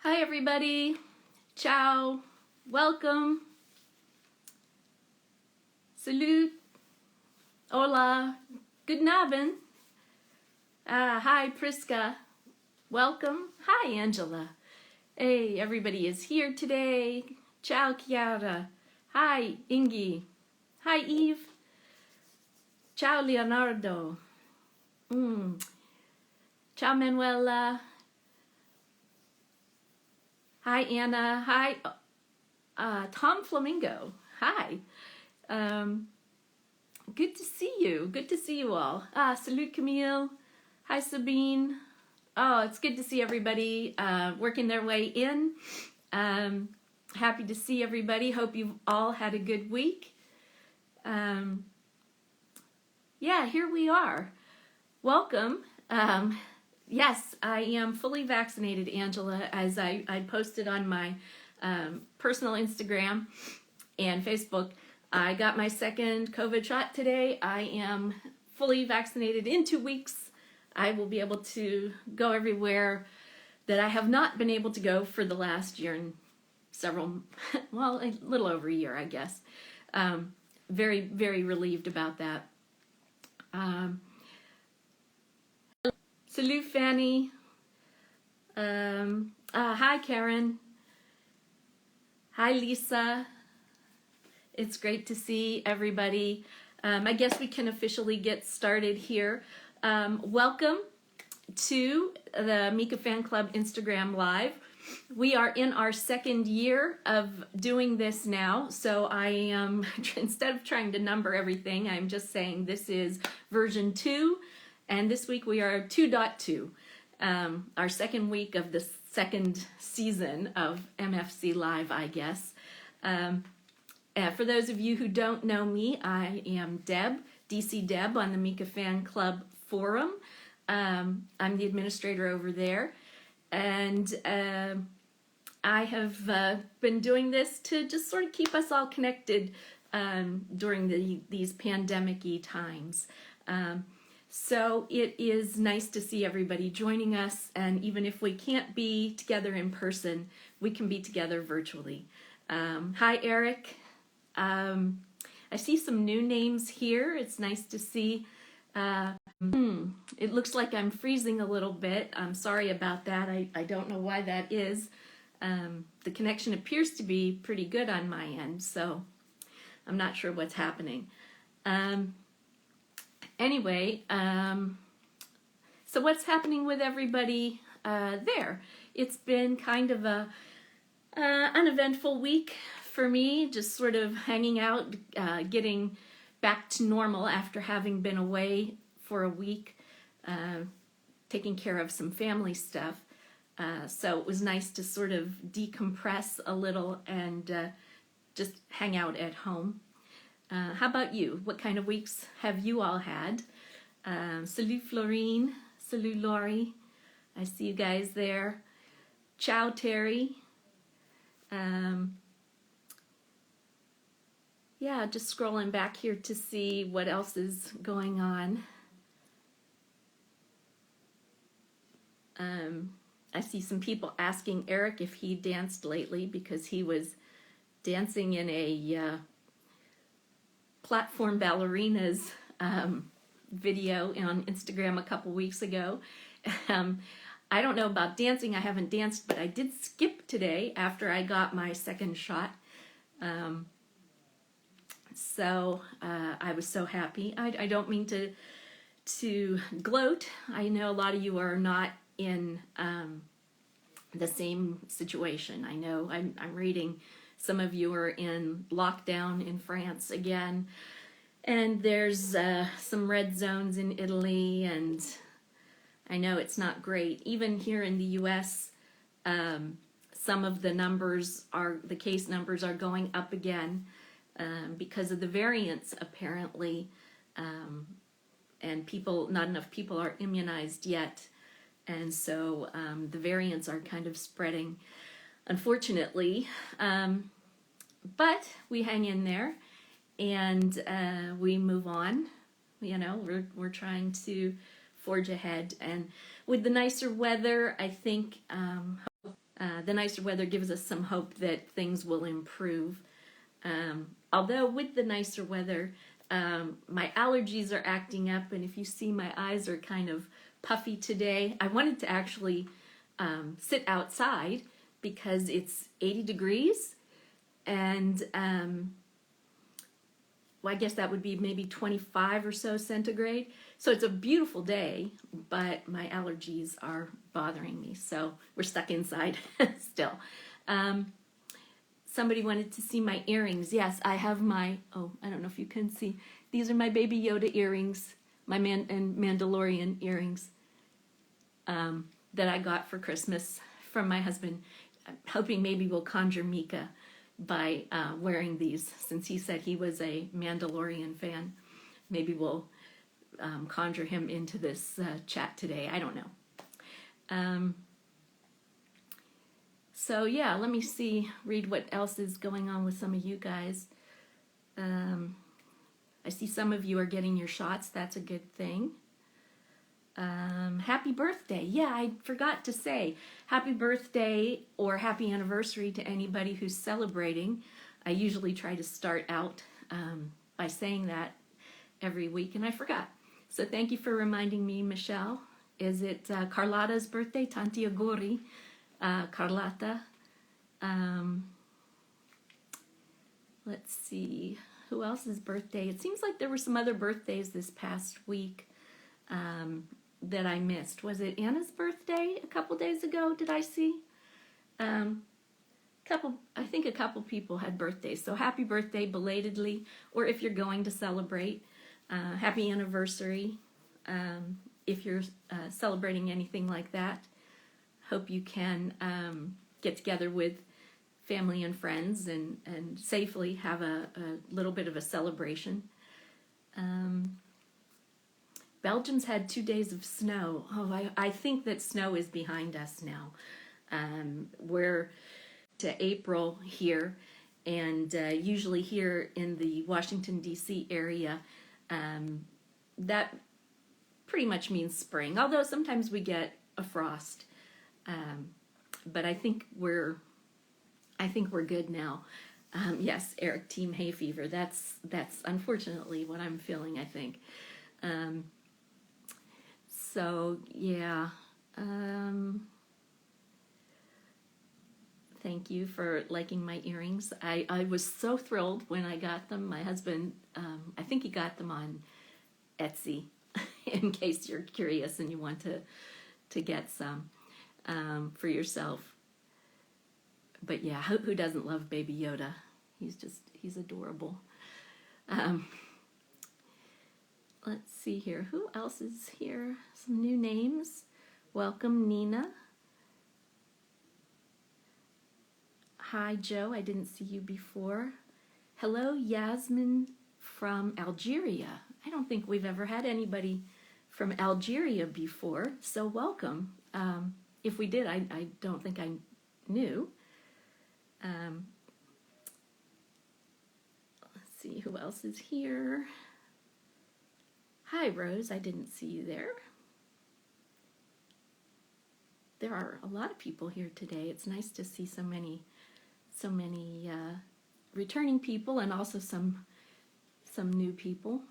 Hi everybody, ciao, welcome, salut, hola, good Abend. Hi Priska, welcome. Hi Angela. Hey, everybody is here today. Ciao Chiara. Hi Ingi. Hi Eve. Ciao Leonardo. Ciao Manuela. Hi Anna. Hi Tom Flamingo. Hi. Good to see you. Good to see you all. Salut Camille. Hi Sabine. Oh, it's good to see everybody working their way in. Happy to see everybody. Hope you've all had a good week. Yeah, here we are. Welcome. Yes, I am fully vaccinated, Angela, as I posted on my personal Instagram and Facebook. I got my second COVID shot today. I am fully vaccinated in 2 weeks. I will be able to go everywhere that I have not been able to go for the last year and several, well, a little over a year, I guess. Very, very relieved about that. Salut, Fanny. Hi, Karen. Hi, Lisa. It's great to see everybody. I guess we can officially get started here. Welcome to the Mika Fan Club Instagram Live. We are in our second year of doing this now, so I am, instead of trying to number everything, I'm just saying this is version 2, and this week we are 2.2, our second week of the second season of MFC Live, I guess. For those of you who don't know me, I am Deb, DC Deb on the Mika Fan Club forum. I'm the administrator over there, and I have been doing this to just sort of keep us all connected during these pandemic-y times. So it is nice to see everybody joining us, and even if we can't be together in person, we can be together virtually. Hi, Eric. I see some new names here. It's nice to see. It looks like I'm freezing a little bit. I'm sorry about that. I don't know why that is. The connection appears to be pretty good on my end, so I'm not sure what's happening. Anyway, so what's happening with everybody there? It's been kind of a uneventful week for me, just sort of hanging out, getting back to normal after having been away for a week, taking care of some family stuff. So it was nice to sort of decompress a little and just hang out at home. How about you? What kind of weeks have you all had? Salut Florine, salut Laurie. I see you guys there. Ciao Terry. Yeah, just scrolling back here to see what else is going on. I see some people asking Eric if he danced lately because he was dancing in a platform ballerinas video on Instagram a couple weeks ago. I don't know about dancing. I haven't danced, but I did skip today after I got my second shot. So I was so happy. I don't mean to gloat. I know a lot of you are not in the same situation. I know I'm reading some of you are in lockdown in France again, and there's some red zones in Italy, and I know it's not great. Even here in the US, some of the case numbers are going up again because of the variants apparently, and not enough people are immunized yet. And so the variants are kind of spreading, unfortunately. But we hang in there and we move on. You know, we're trying to forge ahead. And with the nicer weather, I think The nicer weather gives us some hope that things will improve. Although with the nicer weather, my allergies are acting up, and if you see, my eyes are kind of puffy today. I wanted to actually sit outside because it's 80 degrees, and well, I guess that would be maybe 25 or so centigrade. So it's a beautiful day, but my allergies are bothering me, so we're stuck inside still. Somebody wanted to see my earrings. Yes, I have my, oh, I don't know if you can see. These are my Baby Yoda earrings, my Mandalorian earrings that I got for Christmas from my husband. I'm hoping maybe we'll conjure Mika by wearing these, since he said he was a Mandalorian fan. Maybe we'll conjure him into this chat today. I don't know. So yeah, let me read what else is going on with some of you guys. I see some of you are getting your shots. That's a good thing. Happy birthday. Yeah, I forgot to say happy birthday or happy anniversary to anybody who's celebrating. I usually try to start out by saying that every week, and I forgot. So thank you for reminding me, Michelle. Is it Carlotta's birthday? Tanti auguri, Carlotta. Let's see, who else's birthday? It seems like there were some other birthdays this past week that I missed. Was it Anna's birthday a couple days ago? Did I see? I think a couple people had birthdays. So happy birthday belatedly, or if you're going to celebrate, happy anniversary. If you're celebrating anything like that, hope you can get together with family and friends and safely have a little bit of a celebration. Belgium's had 2 days of snow. Oh, I think that snow is behind us now. We're to April here, and usually here in the Washington, D.C. area, that pretty much means spring, although sometimes we get a frost. But I think we're good now. Yes, Eric, Team Hay Fever. That's unfortunately what I'm feeling, I think. So yeah. Thank you for liking my earrings. I was so thrilled when I got them. My husband, I think he got them on Etsy, in case you're curious and you want to get some for yourself. But yeah, who doesn't love Baby Yoda? He's adorable. Let's see here. Who else is here? Some new names. Welcome, Nina. Hi, Joe. I didn't see you before. Hello, Yasmin from Algeria. I don't think we've ever had anybody from Algeria before, so welcome. If we did, I don't think I knew. Let's see who else is here. Hi, Rose. I didn't see you there. There are a lot of people here today. It's nice to see so many returning people and also some new people.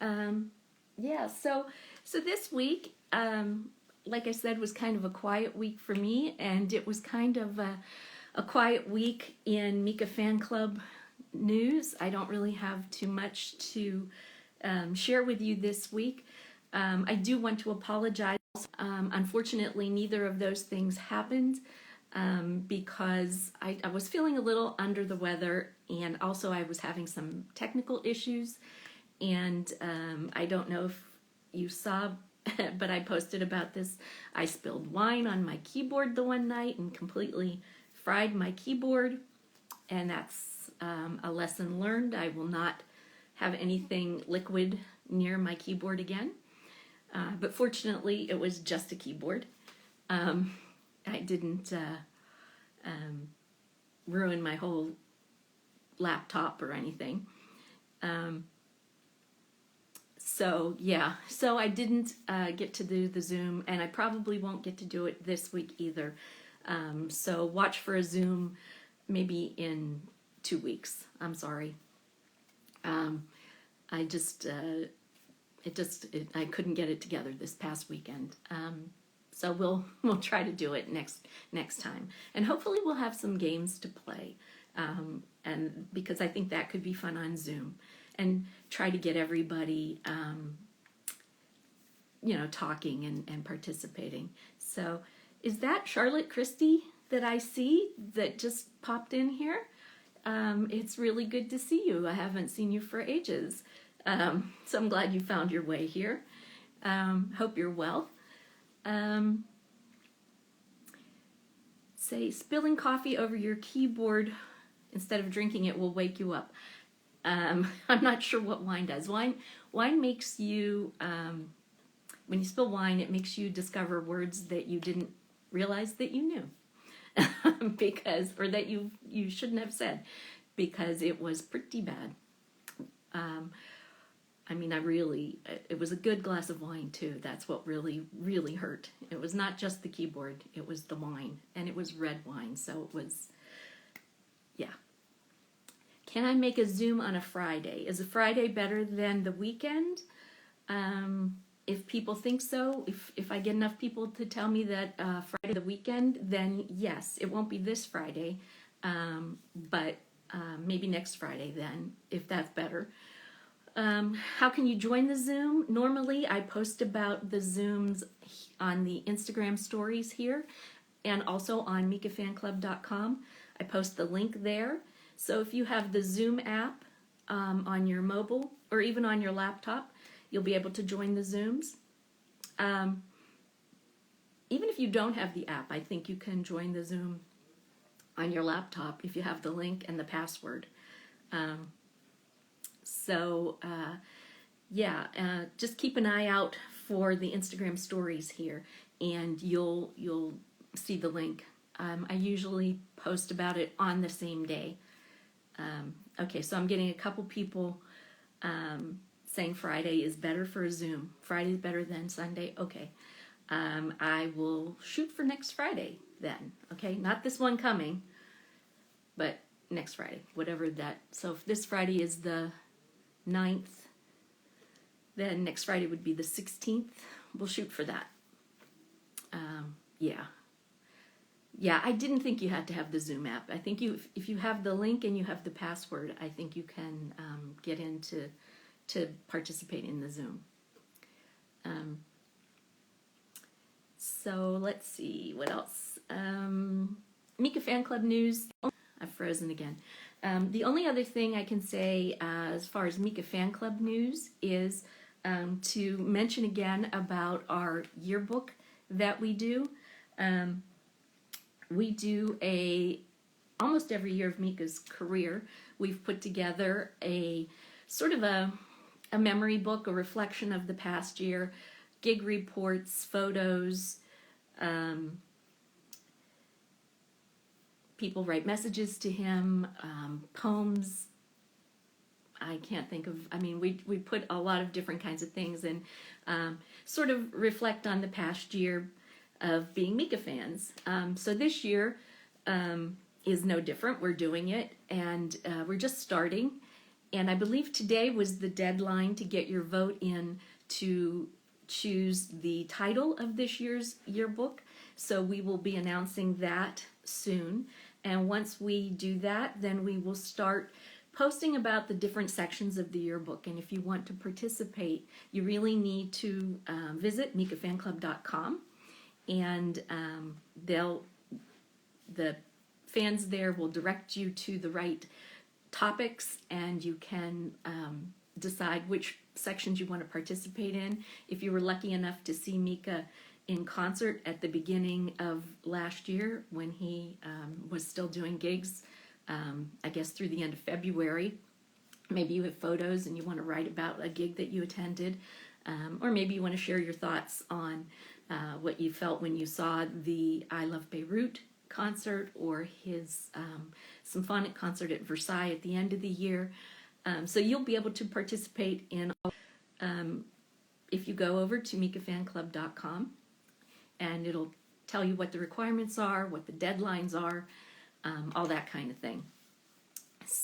Yeah. So this week, like I said, was kind of a quiet week for me, and it was kind of a quiet week in Mika Fan Club news. I don't really have too much to share with you this week. I do want to apologize. Unfortunately, neither of those things happened because I was feeling a little under the weather, and also I was having some technical issues, and I don't know if you saw, but I posted about this. I spilled wine on my keyboard the one night and completely fried my keyboard, and that's a lesson learned. I will not have anything liquid near my keyboard again. But fortunately, it was just a keyboard. I didn't ruin my whole laptop or anything. So yeah, so I didn't get to do the Zoom, and I probably won't get to do it this week either. So watch for a Zoom maybe in 2 weeks. I'm sorry. I just I couldn't get it together this past weekend. So we'll try to do it next time, and hopefully we'll have some games to play. And because I think that could be fun on Zoom, and try to get everybody talking and participating. So is that Charlotte Christie that I see that just popped in here? It's really good to see you. I haven't seen you for ages. So I'm glad you found your way here. Hope you're well. Say, spilling coffee over your keyboard instead of drinking it will wake you up. I'm not sure what wine does. Wine makes you, when you spill wine, it makes you discover words that you didn't realize that you knew. Or that you shouldn't have said, because it was pretty bad. It was a good glass of wine too. That's what really, really hurt. It was not just the keyboard, it was the wine, and it was red wine, so it was, yeah. Can I make a Zoom on a Friday? Is a Friday better than the weekend? If people think so, if I get enough people to tell me that Friday the weekend, then yes, it won't be this Friday, but maybe next Friday then, if that's better. How can you join the Zoom? Normally I post about the Zooms on the Instagram stories here, and also on mikafanclub.com. I post the link there. So if you have the Zoom app on your mobile or even on your laptop, you'll be able to join the Zooms. Even if you don't have the app, I think you can join the Zoom on your laptop if you have the link and the password. Just keep an eye out for the Instagram stories here, and you'll see the link. I usually post about it on the same day. Okay, so I'm getting a couple people saying Friday is better for a Zoom. Friday's better than Sunday. Okay, I will shoot for next Friday then. Okay, not this one coming, but next Friday, whatever that. So if this Friday is the 9th, then next Friday would be the 16th. We'll shoot for that. Yeah, I didn't think you had to have the Zoom app. I think if you have the link and you have the password, I think you can get in to participate in the Zoom. So let's see, what else? Mika Fan Club news. I've frozen again. The only other thing I can say as far as Mika Fan Club news is to mention again about our yearbook that we do. We do almost every year of Mika's career, we've put together a sort of a memory book, a reflection of the past year, gig reports, photos. People write messages to him, poems. I can't think of, we put a lot of different kinds of things and sort of reflect on the past year of being Mika fans. So this year is no different. We're doing it, and we're just starting. And I believe today was the deadline to get your vote in to choose the title of this year's yearbook. So we will be announcing that soon. And once we do that, then we will start posting about the different sections of the yearbook. And if you want to participate, you really need to visit mikafanclub.com, and the fans there will direct you to the right topics, and you can decide which sections you want to participate in. If you were lucky enough to see Mika in concert at the beginning of last year when he was still doing gigs, I guess through the end of February, maybe you have photos and you want to write about a gig that you attended, or maybe you want to share your thoughts on what you felt when you saw the I Love Beirut concert or his symphonic concert at Versailles at the end of the year. So you'll be able to participate in if you go over to mikafanclub.com, and it'll tell you what the requirements are, what the deadlines are, all that kind of thing.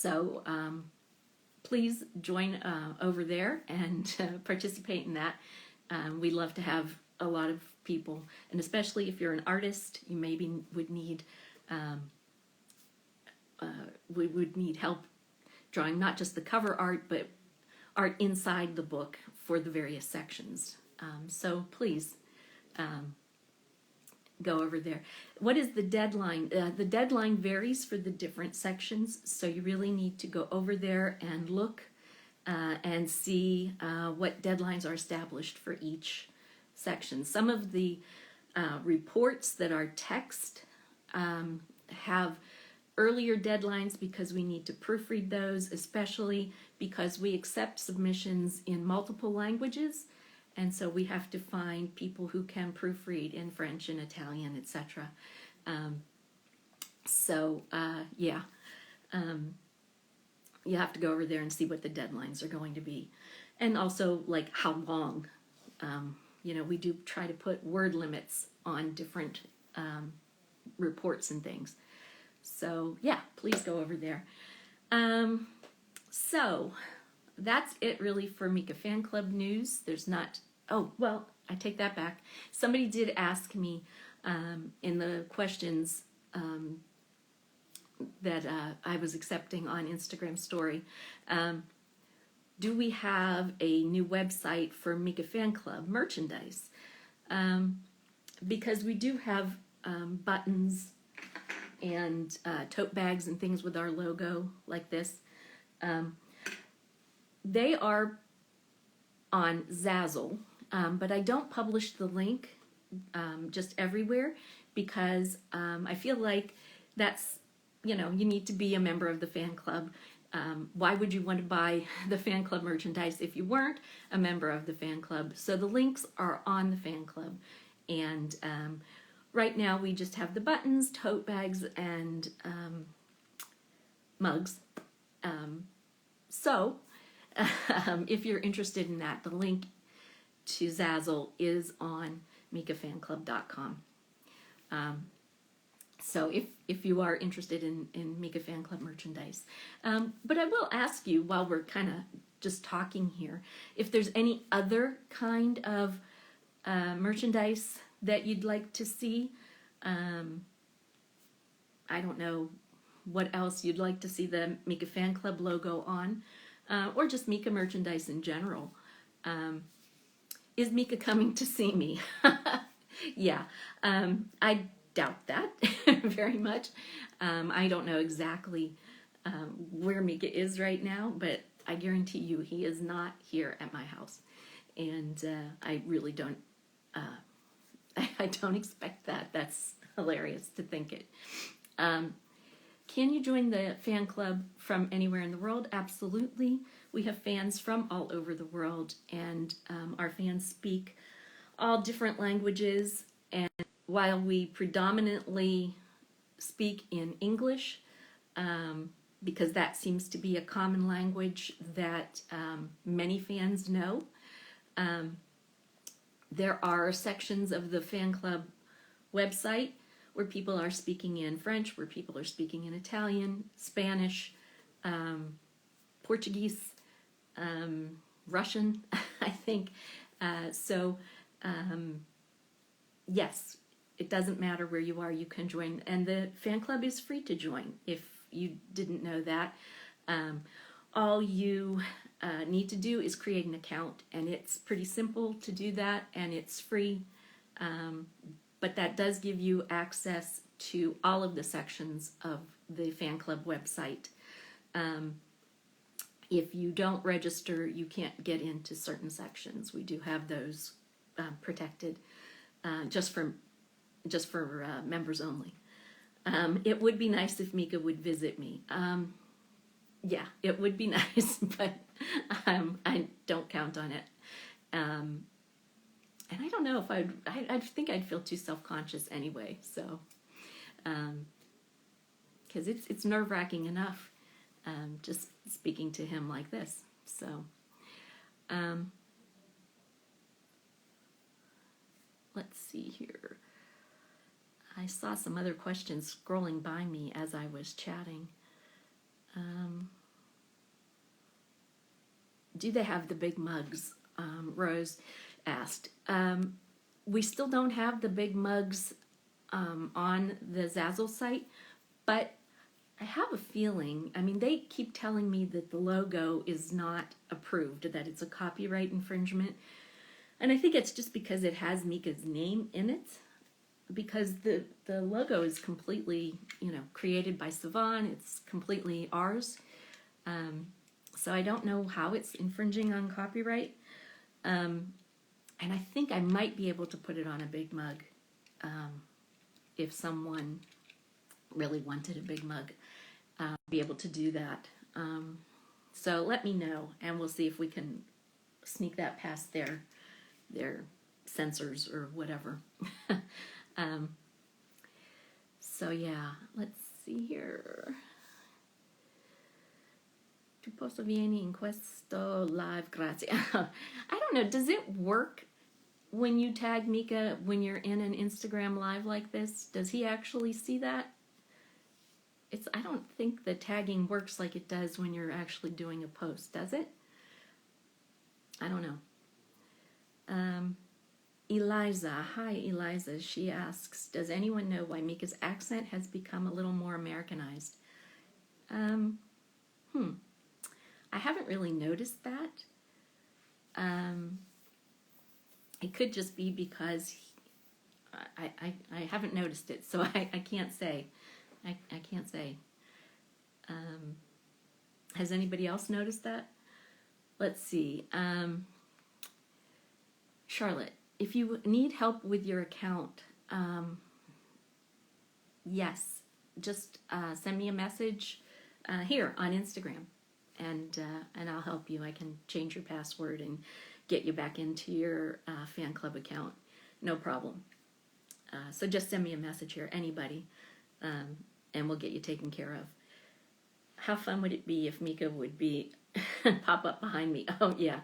So please join over there and participate in that. We'd love to have a lot of people, and especially if you're an artist, you maybe would need we would need help drawing not just the cover art, but art inside the book for the various sections. So please go over there. What is the deadline? The deadline varies for the different sections, so you really need to go over there and look and see what deadlines are established for each section. Some of the reports that are text have earlier deadlines because we need to proofread those, especially because we accept submissions in multiple languages, and so we have to find people who can proofread in French and Italian, etc. You have to go over there and see what the deadlines are going to be, and also like how long. We do try to put word limits on different reports and things. So yeah, please go over there. So that's it really for Mika Fan Club news. There's not, oh, well, I take that back. Somebody did ask me in the questions that I was accepting on Instagram story, do we have a new website for Mika Fan Club merchandise? Because we do have buttons and tote bags and things with our logo like this. They are on Zazzle, but I don't publish the link just everywhere because I feel like that's, you need to be a member of the fan club. Why would you want to buy the fan club merchandise if you weren't a member of the fan club? So the links are on the fan club, and right now we just have the buttons, tote bags, and mugs. So if you're interested in that, the link to Zazzle is on mikafanclub.com. So if you are interested in Mika Fan Club merchandise. But I will ask you, while we're kind of just talking here, if there's any other kind of merchandise that you'd like to see. I don't know what else you'd like to see the Mika Fan Club logo on, or just Mika merchandise in general. Is Mika coming to see me? Yeah, I doubt that very much. I don't know exactly where Mika is right now, but I guarantee you he is not here at my house, and I really don't. I don't expect that. That's hilarious to think it. Can you join the fan club from anywhere in the world? Absolutely. We have fans from all over the world, and our fans speak all different languages. And while we predominantly speak in English, because that seems to be a common language that many fans know, there are sections of the fan club website where people are speaking in French, where people are speaking in Italian, Spanish, Portuguese, Russian, I think. Yes, it doesn't matter where you are, you can join. And the fan club is free to join, if you didn't know that. All you need to do is create an account, and it's pretty simple to do that, and it's free. But that does give you access to all of the sections of the fan club website. If you don't register, you can't get into certain sections. We do have those protected just for members only. It would be nice if Mika would visit me. Yeah, it would be nice, but I don't count on it. And I don't know if I think I'd feel too self-conscious anyway, so, because it's nerve-wracking enough just speaking to him like this, so, let's see here. I saw some other questions scrolling by me as I was chatting. Do they have the big mugs? Rose asked. We still don't have the big mugs on the Zazzle site, but I have a feeling, I mean, they keep telling me that the logo is not approved, that it's a copyright infringement. And I think it's just because it has Mika's name in it, because the logo is completely, created by Savan. It's completely ours. So I don't know how it's infringing on copyright. And I think I might be able to put it on a big mug if someone really wanted a big mug. Be able to do that. So let me know, and we'll see if we can sneak that past their censors or whatever. So yeah, let's see here. Tu posso vieni in questo live, grazie. I don't know, does it work when you tag Mika when you're in an Instagram live like this? Does he actually see that? I don't think the tagging works like it does when you're actually doing a post, does it? I don't know. Eliza, hi Eliza, she asks, does anyone know why Mika's accent has become a little more Americanized? I haven't really noticed that. It could just be because I haven't noticed it, so I can't say. I can't say. Has anybody else noticed that? Let's see. Charlotte, if you need help with your account, yes, just send me a message here on Instagram, and I'll help you. I can change your password and get you back into your fan club account. No problem. So just send me a message here, anybody. And we'll get you taken care of. How fun would it be if Mika would be pop up behind me? Oh yeah.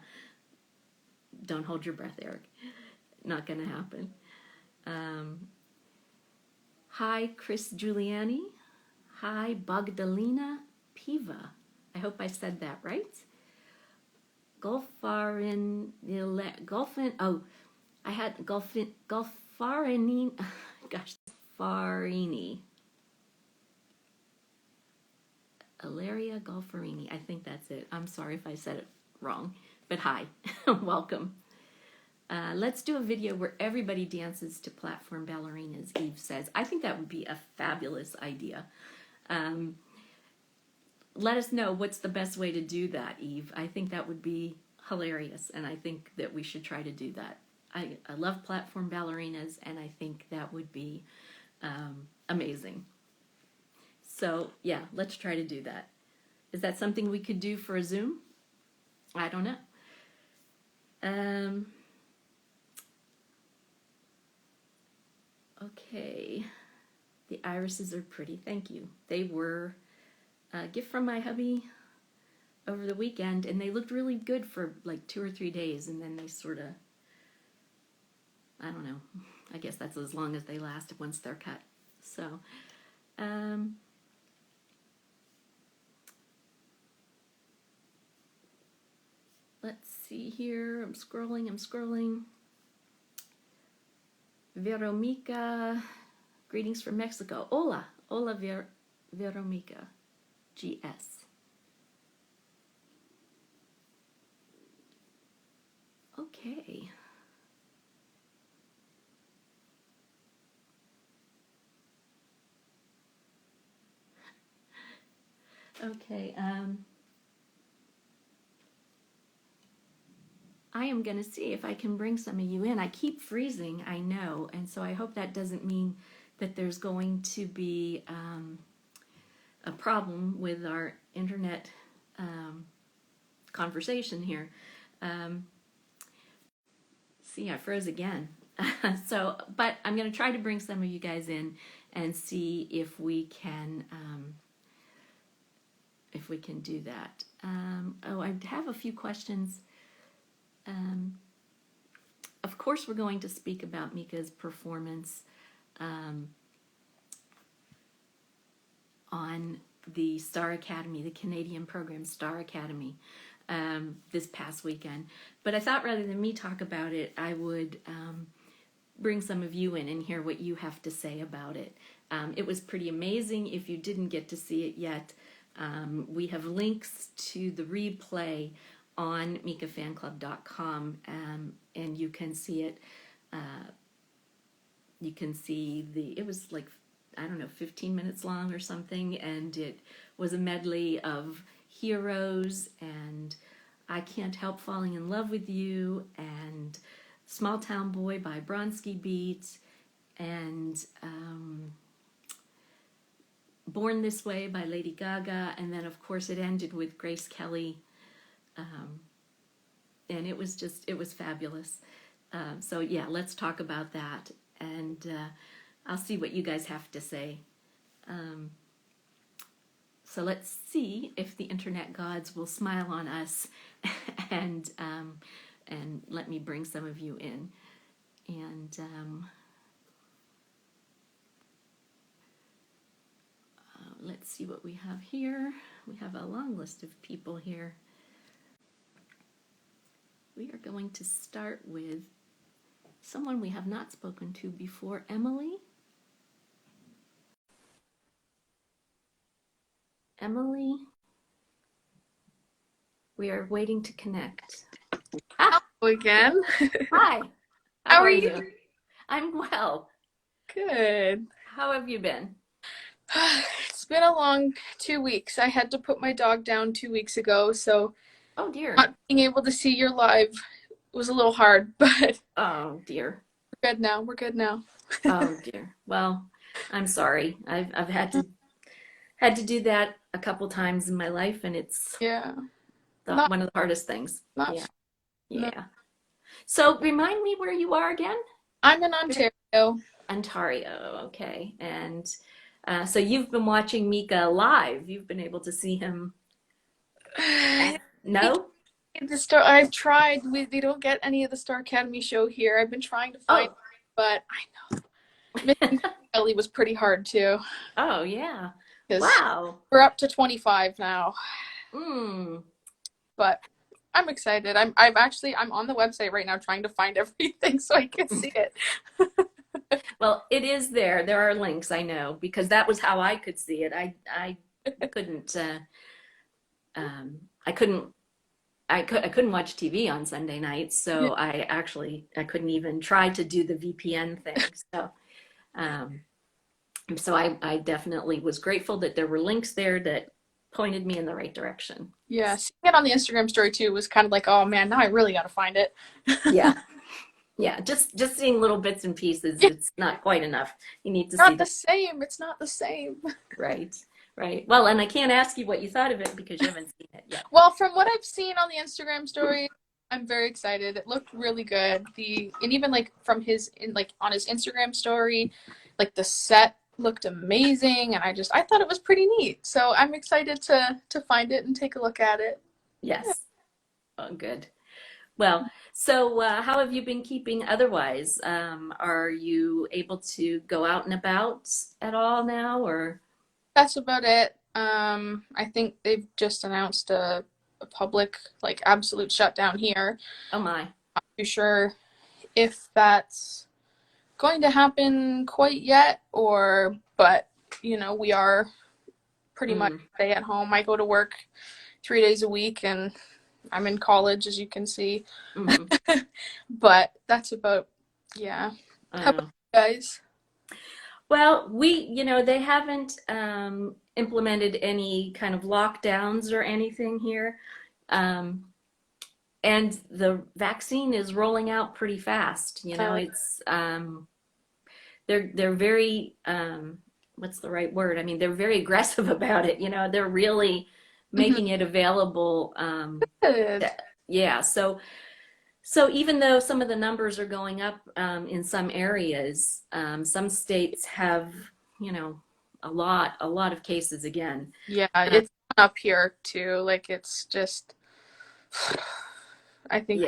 Don't hold your breath, Eric. Not gonna happen. Hi, Chris Giuliani. Hi, Bogdalina Piva. I hope I said that right. Golfarini. Gosh, Farini. Ilaria Golfarini. I think that's it. I'm sorry if I said it wrong, but hi, welcome. Let's do a video where everybody dances to platform ballerinas, Eve says. I think that would be a fabulous idea. Let us know what's the best way to do that, Eve. I think that would be hilarious, and I think that we should try to do that. I love platform ballerinas, and I think that would be amazing. So yeah, let's try to do that. Is that something we could do for a Zoom? I don't know. Okay, the irises are pretty, thank you. They were a gift from my hubby over the weekend, and they looked really good for like 2 or 3 days, and then they sort of, I don't know, I guess that's as long as they last once they're cut. So, let's see here, I'm scrolling. Veromica, greetings from Mexico. Hola, Veromica, GS. Okay. Okay, I am going to see if I can bring some of you in. I keep freezing, I know, and so I hope that doesn't mean that there's going to be a problem with our internet conversation here. See, I froze again. So, but I'm going to try to bring some of you guys in and see if we can do that. Oh, I have a few questions. of course, we're going to speak about Mika's performance on the Star Academy, the Canadian program Star Academy, this past weekend. But I thought rather than me talk about it, I would bring some of you in and hear what you have to say about it. It was pretty amazing. If you didn't get to see it yet, we have links to the replay on mikafanclub.com, and you can see it. You can see it was like, I don't know, 15 minutes long or something, and it was a medley of heroes and I Can't Help Falling in Love with You and Small Town Boy by Bronski Beat and Born This Way by Lady Gaga, and then of course it ended with Grace Kelly, and it was fabulous. So yeah, let's talk about that, and I'll see what you guys have to say. So let's see if the internet gods will smile on us and let me bring some of you in. And let's see what we have here. We have a long list of people here. We are going to start with someone we have not spoken to before, Emily. Emily, we are waiting to connect. Hello again. Hi. How are you? I'm well. Good. How have you been? It's been a long 2 weeks. I had to put my dog down 2 weeks ago, so Oh dear. not being able to see your live was a little hard, but Oh dear. we're good now. We're good now. Oh dear. Well, I'm sorry. I've had to do that a couple times in my life, and it's Yeah. one of the hardest things. Not Yeah. no. Yeah. So remind me where you are again? I'm in Ontario. Ontario. Okay. And so you've been watching Mika live. You've been able to see him. No? I've tried. They don't get any of the Star Academy show here. I've been trying to find, but I know missing Kelly was pretty hard too. Oh yeah. 'Cause Wow. we're up to 25 now. But I'm excited. I'm on the website right now trying to find everything so I can see it. Well, it is there. There are links, I know, because that was how I could see it. I couldn't I couldn't watch TV on Sunday nights, so I couldn't even try to do the VPN thing. So I definitely was grateful that there were links there that pointed me in the right direction. Yeah, seeing it on the Instagram story too was kind of like, oh man, now I really got to find it. Yeah. Yeah, just seeing little bits and pieces, it's not quite enough. You need to see Not the same. It's not the same. Right. Well, and I can't ask you what you thought of it because you haven't seen it yet. Well, from what I've seen on the Instagram story, I'm very excited. It looked really good. And even like from on his Instagram story, like the set looked amazing, and I thought it was pretty neat. So I'm excited to find it and take a look at it. Yes. Oh, good. Well, so how have you been keeping otherwise? Are you able to go out and about at all now, or? That's about it. I think they've just announced a public, like, absolute shutdown here. Oh my. Not too sure if that's going to happen quite yet, but we are pretty much stay at home. I go to work 3 days a week, and I'm in college, as you can see. But that's about, yeah. How about you guys? Well, they haven't implemented any kind of lockdowns or anything here. And the vaccine is rolling out pretty fast. It's they're very what's the right word? I mean, they're very aggressive about it. They're really making it available. Good. Yeah. So even though some of the numbers are going up in some areas, some states have, a lot of cases again. Yeah, it's up here too. Like, it's just, I think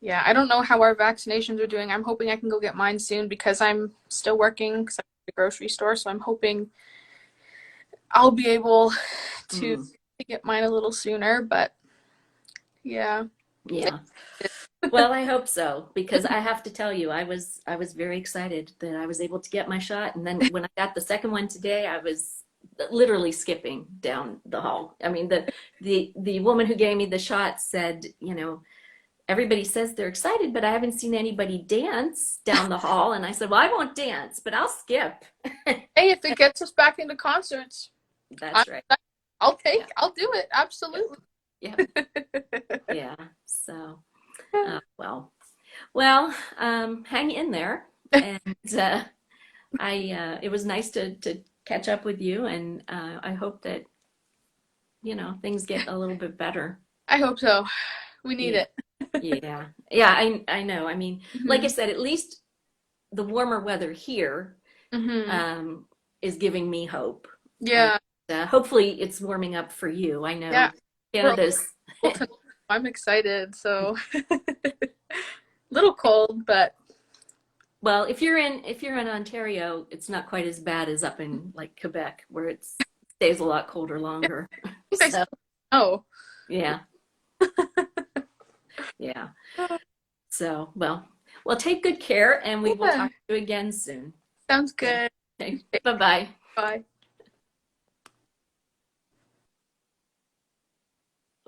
Yeah, I don't know how our vaccinations are doing. I'm hoping I can go get mine soon because I'm still working because I'm at the grocery store. So I'm hoping I'll be able to Mm, get mine a little sooner. But yeah. yeah. Well, I hope so, because I have to tell you, I was very excited that I was able to get my shot, and then when I got the second one today, I was literally skipping down the hall. I mean, the woman who gave me the shot said, everybody says they're excited, but I haven't seen anybody dance down the hall. And I said, well, I won't dance, but I'll skip. Hey, if it gets us back into concerts, I, That's right. Yeah. I'll do it. Yep. Absolutely. Yep. Yeah. So, well, hang in there. And it was nice to catch up with you, and I hope that things get a little bit better. I hope so. We need Yeah, it. yeah, yeah. I know. I mean, like I Hmm. said, at least the warmer weather here Hmm. is giving me hope, and Yeah. hopefully it's warming up for you. I Yeah. know We're Canada's. old tonight. I'm excited. So little cold, but Well, if you're in Ontario, it's not quite as bad as up in like Quebec, where it stays a lot colder longer. I So oh. yeah, yeah. So well, take good care, and we will Yeah. talk to you again soon. Sounds Okay. good. Okay. Bye-bye. Bye.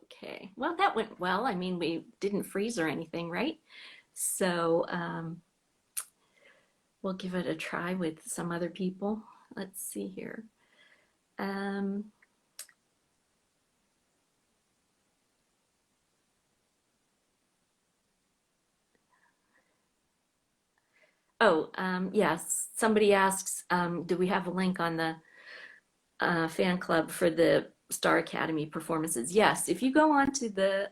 Okay. Well, that went well. I mean, we didn't freeze or anything, right? So we'll give it a try with some other people. Let's see here. Um, yes. Somebody asks, do we have a link on the fan club for the Star Academy performances? Yes. If you go onto the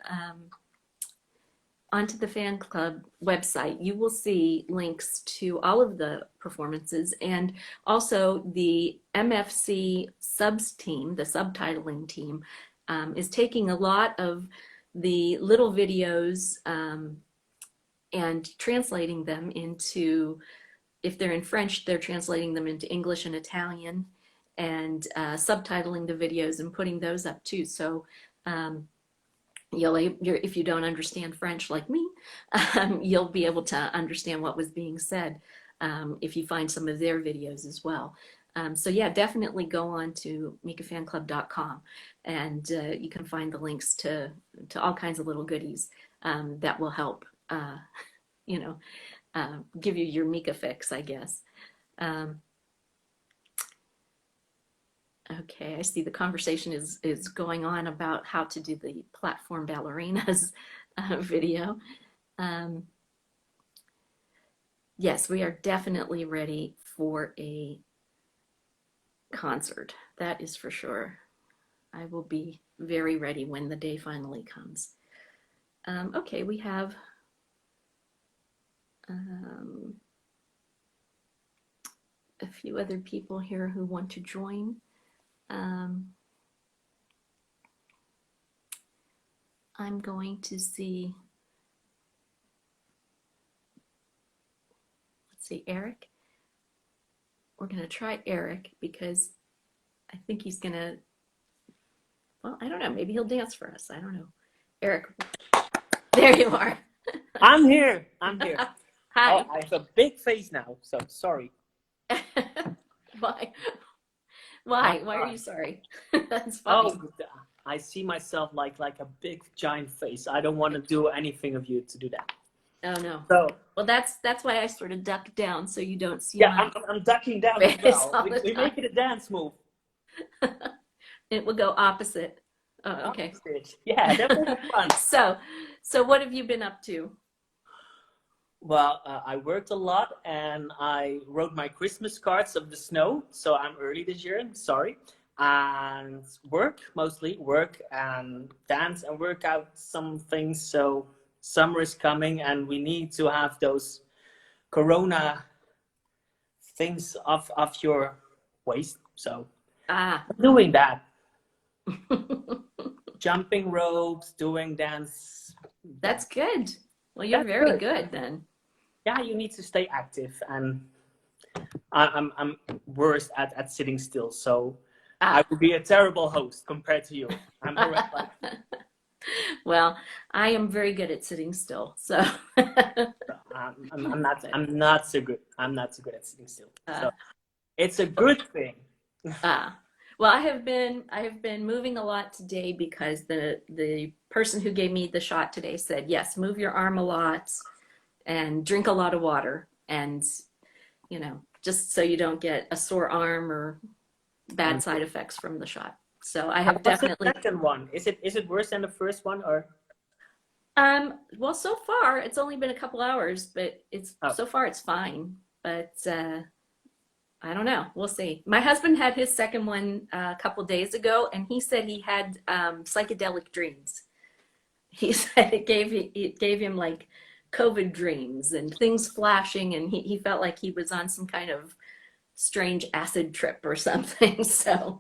fan club website, you will see links to all of the performances, and also the MFC subs team, the subtitling team, is taking a lot of the little videos and translating them into, if they're in French, they're translating them into English and Italian, and subtitling the videos and putting those up too. So um, if you don't understand French like me, you'll be able to understand what was being said if you find some of their videos as well. So yeah, definitely go on to mikafanclub.com, and you can find the links to all kinds of little goodies that will help, you know, give you your Mika fix, I guess. Um, Okay, I see the conversation is going on about how to do the platform ballerinas video. Um, yes, we are definitely ready for a concert. That is for sure. I will be very ready when the day finally comes. Okay, we have um, a few other people here who want to join. Um, I'm going to see, let's see, Eric. We're going to try Eric because I think he's going to, well, I don't know, maybe he'll dance for us. I don't know. Eric, there you are. I'm here. I'm here. Hi. Oh, I have a big face now, so sorry. Why? My Why are you God. sorry? That's funny. Oh, I see myself like a big giant face. I don't want to do anything of you to do that. Oh no. So Well, that's why I sort of duck down so you don't see yeah, my I'm ducking down as face well. all We, the we time. make it a dance move. It will go opposite. Oh, okay. Opposite. Yeah, that would be fun. So what have you been up to? Well, I worked a lot and I wrote my Christmas cards of the snow. So I'm early this year. Sorry. And work, mostly work and dance and work out some things. So summer is coming and we need to have those corona things off your waist. So Ah. I'm doing that. Jumping ropes, doing dance. That's good. Well, you're That's very good. good then. Yeah, you need to stay active, and I'm worse at sitting still. So I Ah. would be a terrible host compared to you. I'm horrendous. Well, I am very good at sitting still. So, I'm not so good. I'm not so good at sitting still. uh, So it's a good thing. Ah, well, I have been moving a lot today because the person who gave me the shot today said, yes, move your arm a lot and drink a lot of water and just so you don't get a sore arm or bad side effects from the shot. So I How have was the definitely second one? Is it worse than the first one, or? well, so far it's only been a couple hours, but it's Oh, so far it's fine. But I don't know. We'll see. My husband had his second one a couple days ago, and he said he had psychedelic dreams. He said it gave him like COVID dreams and things flashing, and he felt like he was on some kind of strange acid trip or something. So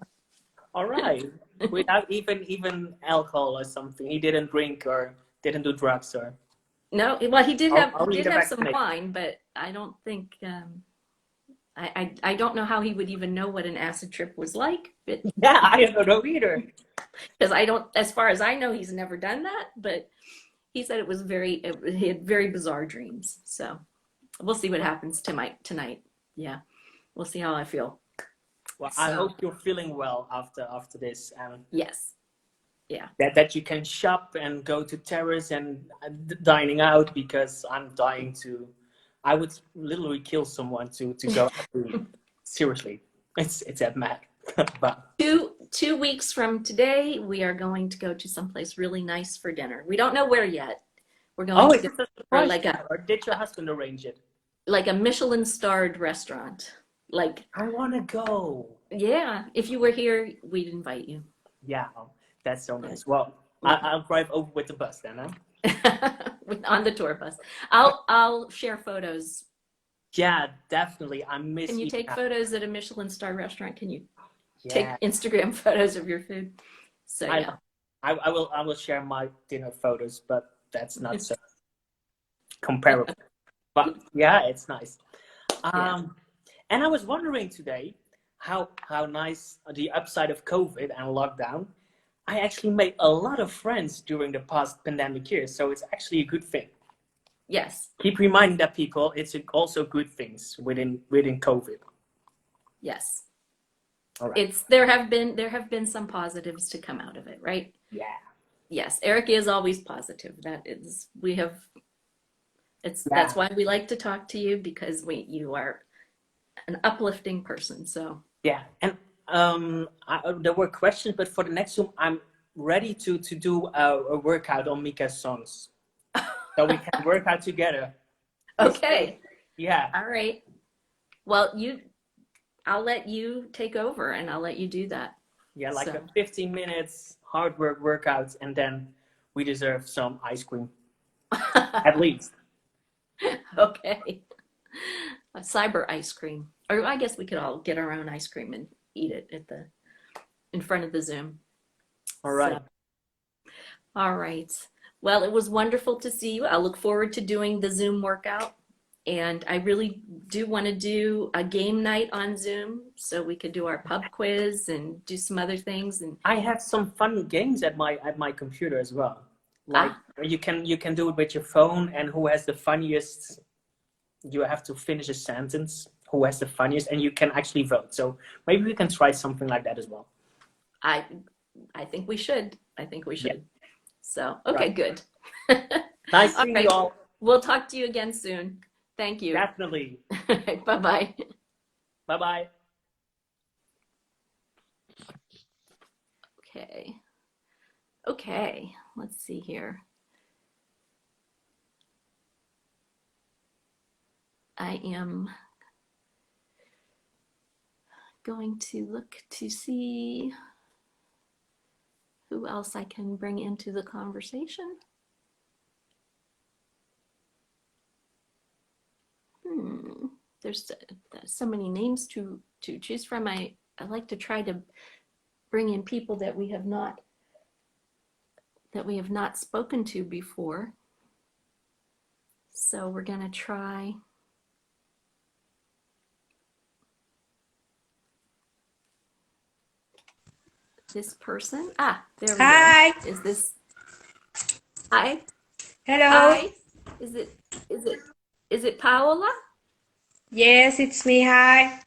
all right. Without even alcohol or something. He didn't drink or didn't do drugs or no, well, he did have he only did the have some vaccination. wine, but I don't think I don't know how he would even know what an acid trip was like, but Yeah, I don't know either. because I don't, as far as I know, he's never done that, but he said he had very bizarre dreams. So we'll see what happens tonight. Yeah, we'll see how I feel. Well, I So hope you're feeling well after this, and yes, yeah, that you can shop and go to terrace and dining out, because I'm dying to. I would literally kill someone to go out to eat. Seriously, it's that mad. But 2 weeks from today, we are going to go to someplace really nice for dinner. We don't know where yet. We're going oh, to is go it a for surprise like dinner, a or did your husband arrange it? Michelin starred restaurant. Like, I want to go. yeah, if you were here, we'd invite you. Yeah, that's so But nice. Well, yeah. I'll drive over with the bus then, huh? On the tour bus. I'll share photos. Yeah, definitely. I Can miss you eating take out. photos at a Michelin star restaurant? Can you Yeah, take Instagram photos of your food? So I, yeah. I will share my dinner photos, but that's not so comparable. But yeah, it's nice. Yeah. And I was wondering today how nice the upside of COVID and lockdown. I actually made a lot of friends during the past pandemic years, so it's actually a good thing. Yes. Keep reminding that people, it's also good things within COVID. Yes. All right. There have been some positives to come out of it, right? Yeah. Yes. Eric is always positive. That's Yeah. why we like to talk to you because you are an uplifting person. So Yeah. And there were questions, but for the next Zoom, I'm ready to do a workout on Mika's songs, so we can work out together. okay. Yeah. All right. Well, I'll let you take over and I'll let you do that. Yeah, like So, a 15 minutes hard workout, and then we deserve some ice cream, at least. okay. A cyber ice cream. Or I guess we could all get our own ice cream and eat it in front of the Zoom. All So, right. all right. Well, it was wonderful to see you. I look forward to doing the Zoom workout. And I really do want to do a game night on Zoom so we could do our pub quiz and do some other things. And I have some fun games at my computer as well. Like, ah, you can do it with your phone, and who has the funniest, you have to finish a sentence, who has the funniest, and you can actually vote. So maybe we can try something like that as well. I I think we should. I think we Yeah. should. So, okay, Right. good. Nice All seeing you right. all. We'll talk to you again soon. Thank you. Definitely. Bye-bye. Bye bye. Okay. Okay. Let's see here. I am going to look to see who else I can bring into the conversation. There's so many names to choose from. I like to try to bring in people that we have not spoken to before. So we're going to try. This person. There we Hi. go. Is this? Hi. Hello. Hi. Is it? Is it? Is it Paola? Yes, it's me. Hi.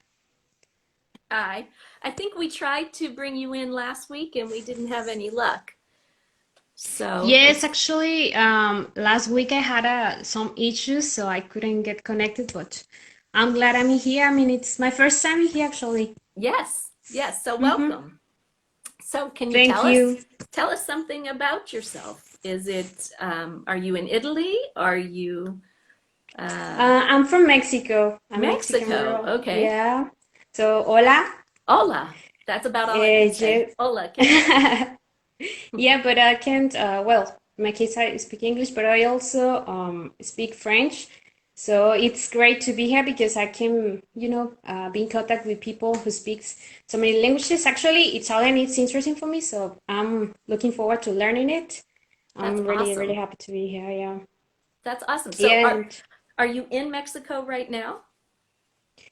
Hi. I think we tried to bring you in last week and we didn't have any luck. So Yes, actually, last week I had some issues, so I couldn't get connected, but I'm glad I'm here. I mean, it's my first time here, actually. yes. So Mm-hmm. welcome. So can you Thank you. tell us something about yourself? Is it are you in Italy? Are you I'm from Mexico. I'm a Mexican Mexico? girl. Okay. Yeah. So, hola. Hola. That's about all I can say. Hola, ¿qué tal? Yeah, but I can't, well, in my case, I speak English, but I also speak French. So it's great to be here because I can, be in contact with people who speaks so many languages. Actually, Italian, it's interesting for me, so I'm looking forward to learning it. That's I'm really, really awesome. happy to be here, yeah. That's awesome. So Yeah, are you in Mexico right now?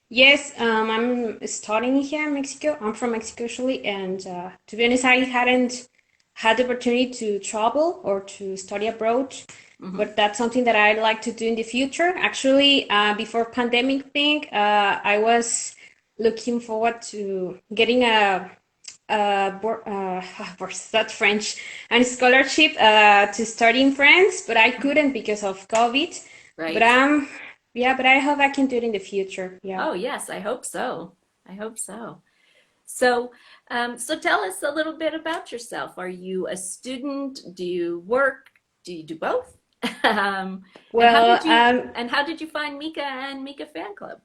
yes, I'm studying here in Mexico. I'm from Mexico actually, and to be honest, I hadn't had the opportunity to travel or to study abroad, but that's something that I'd like to do in the future. Actually, before pandemic thing, I was looking forward to getting that's French, and scholarship to study in France, but I couldn't because of COVID. Right. But yeah, but I hope I can do it in the future. Yeah. Oh, yes, I hope so. I hope so. So, so tell us a little bit about yourself. Are you a student? Do you work? Do you do both? Well, and how did you find Mika and Mika Fan Club?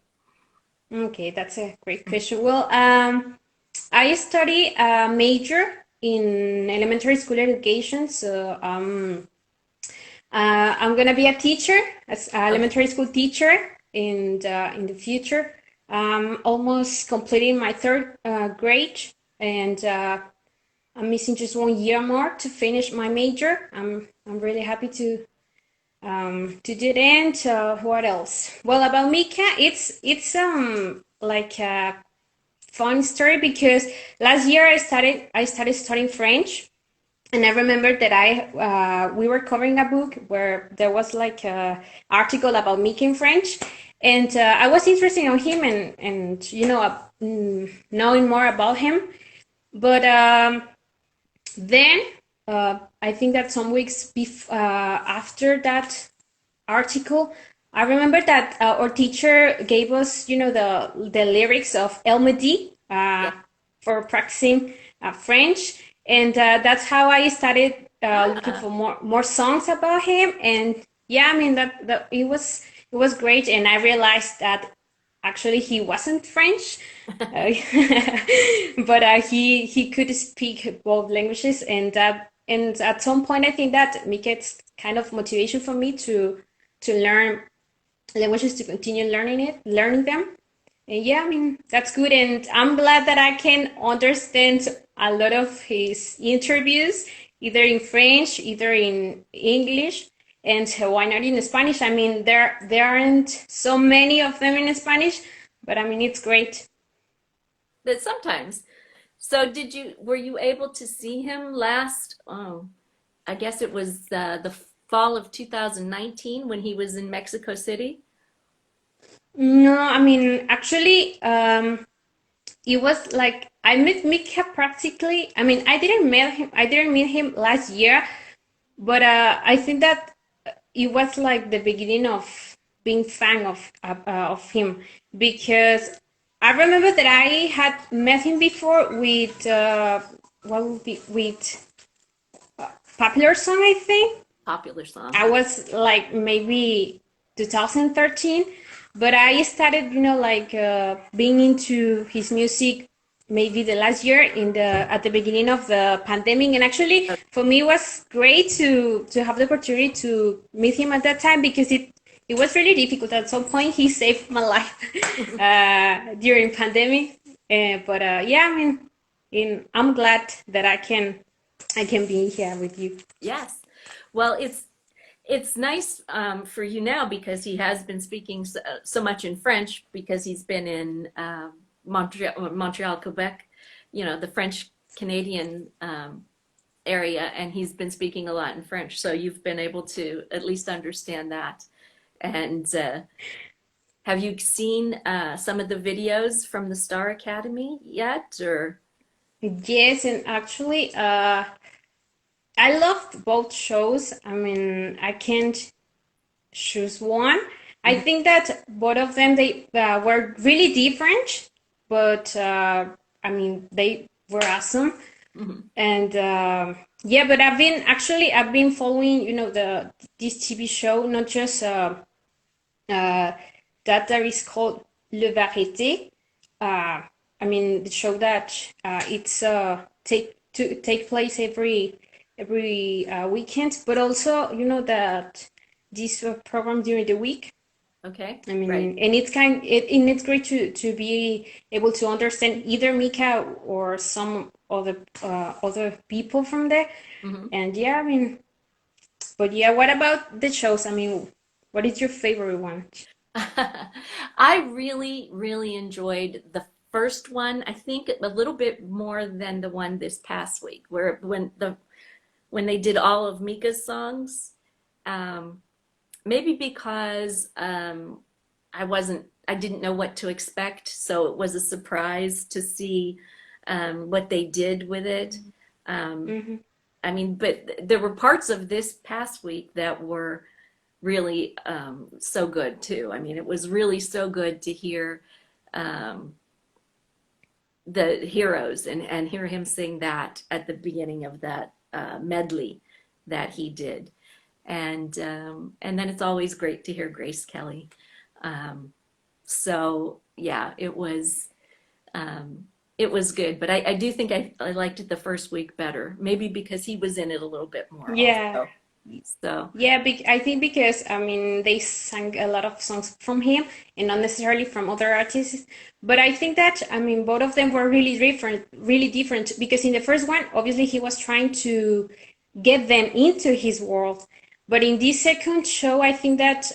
okay, that's a great question. Well, I study a major in elementary school education, so I'm gonna be a teacher, as an elementary school teacher in the future. Almost completing my third grade, and I'm missing just 1 year more to finish my major. I'm really happy to do it. And what else? Well, about Mika, it's like a fun story because last year I started studying French, and I remember that we were covering a book where there was like a article about Mika in French, and I was interested in him and knowing more about him, but then I think that some weeks after that article, I remember that our teacher gave us, the lyrics of Elmedi for practicing French, and that's how I started looking for more songs about him. And yeah, I mean that it was great, and I realized that actually he wasn't French, but he could speak both languages, and at some point I think that makes kind of motivation for me to learn languages, to continue learning them. And yeah, I mean that's good, and I'm glad that I can understand a lot of his interviews, either in French, either in English, and why not in Spanish? I mean there aren't so many of them in Spanish, but I mean it's great. That sometimes. So were you able to see him last, I guess it was the fall of 2019 when he was in Mexico City? No, I mean actually, it was like I met Mika practically. I mean, I didn't meet him last year, but I think that it was like the beginning of being fan of him, because I remember that I had met him before with what would be with Popular Song, I think. Popular song. I was like maybe 2013, but I started, like being into his music maybe the last year at the beginning of the pandemic. And actually, for me, it was great to have the opportunity to meet him at that time, because it was really difficult. At some point, he saved my life during pandemic. But yeah, I mean, I'm glad that I can be here with you. Yes. Well, it's nice for you now because he has been speaking so much in French because he's been in Montreal, Quebec, the French Canadian area, and he's been speaking a lot in French. So you've been able to at least understand that. And have you seen some of the videos from the Star Academy yet, or? Yes, and actually, I loved both shows. I mean, I can't choose one. I Mhm, think that both of them they were really different, but I mean they were awesome. mhm. And yeah, but I've been following the this TV show, not just uh, that is called Le Varieté. Uh, I mean the show that it's take place every weekend, but also that this program during the week. Okay, I right. mean, and it's great to be able to understand either Mika or some other people from there. Mhm. And yeah, I mean, but yeah, what about the shows? I mean, what is your favorite one? I really, really enjoyed the first one. I think a little bit more than the one this past week, where when they did all of Mika's songs. Um, Maybe because I didn't know what to expect, so it was a surprise to see what they did with it. Um, Mm-hmm. I mean, but there were parts of this past week that were really so good too. I mean, it was really so good to hear um, the heroes and hear him sing that at the beginning of that medley that he did. And then it's always great to hear Grace Kelly. Um, so yeah, um, it was good, but I do think I liked it the first week better, maybe because he was in it a little bit more Yeah. also. So Yeah, I think because I mean they sang a lot of songs from him and not necessarily from other artists. But I think that I mean both of them were really different because in the first one, obviously he was trying to get them into his world, but in this second show, I think that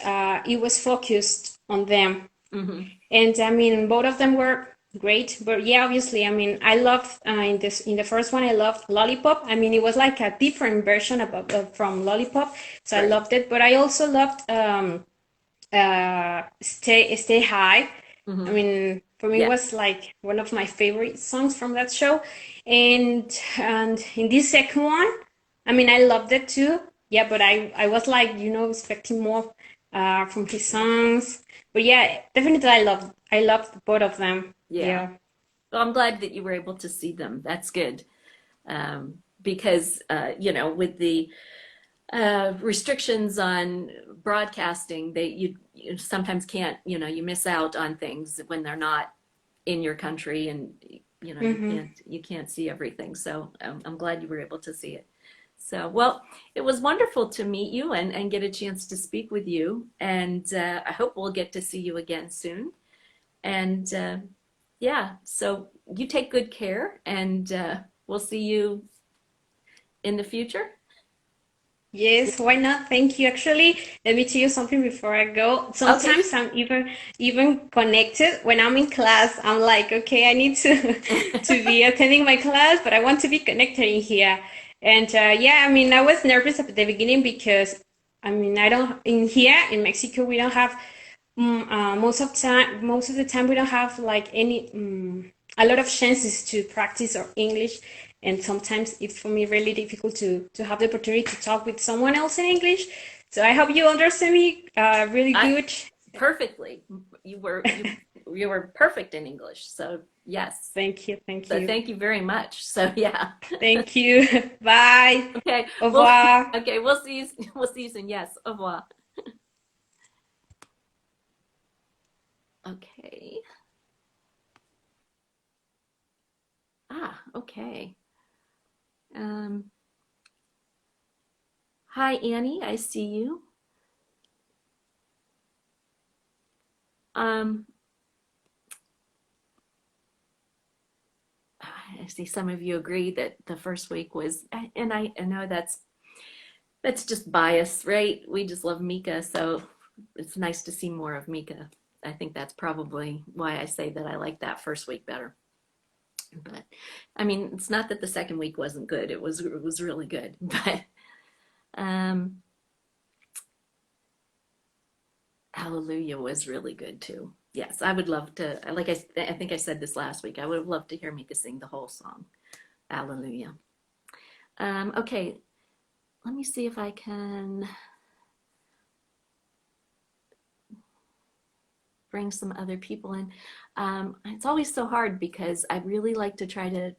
it was focused on them. mhm, And I mean, both of them were great. But yeah, obviously, I mean, I loved in the first one, I loved Lollipop. I mean, it was like a different version from Lollipop, so I right. loved it. But I also loved Stay High. I Hmm. mean, for me, it Yeah, was like one of my favorite songs from that show. And in this second one, I mean, I loved it too. Yeah, but I was like, expecting more from his songs. But yeah, definitely, I loved both of them. yeah. Yeah. Well, I'm glad that you were able to see them. That's good. Because with the restrictions on broadcasting, you sometimes can't, you miss out on things when they're not in your country, and you Mm-hmm. can't see everything. So I'm glad you were able to see it. So well, it was wonderful to meet you and get a chance to speak with you, and I hope we'll get to see you again soon. And yeah, so you take good care, and we'll see you in the future. Yes, why not? Thank you. Actually, let me tell you something before I go. Okay. Sometimes I'm even connected when I'm in class. I'm like, okay, I need to to be attending my class, but I want to be connected in here. And yeah, I mean, I was nervous at the beginning because I mean, I don't in here in Mexico we don't have most of the time we don't have like any a lot of chances to practice our English, and sometimes it's for me really difficult to have the opportunity to talk with someone else in English. So I hope you understand me really I good. perfectly. You were you were perfect in English. So yes. Thank you, thank So you, thank you very much. So yeah. thank you. Bye. Okay. Au Well, revoir. okay. We'll see you. We'll see you soon. Yes. Au revoir. Okay. Okay. Um, Hi, Annie. I see you. Um, I see some of you agree that the first week was, and I know That's just bias, right? We just love Mika, so it's nice to see more of Mika. I think that's probably why I say that I like that first week better. But I mean, it's not that the second week wasn't good. It was really good. But um, Hallelujah was really good too. Yes, I would love to. Like I think I said this last week. I would have loved to hear Mika sing the whole song. Hallelujah. Okay, let me see if I can bring some other people in. It's always so hard because I really like to try to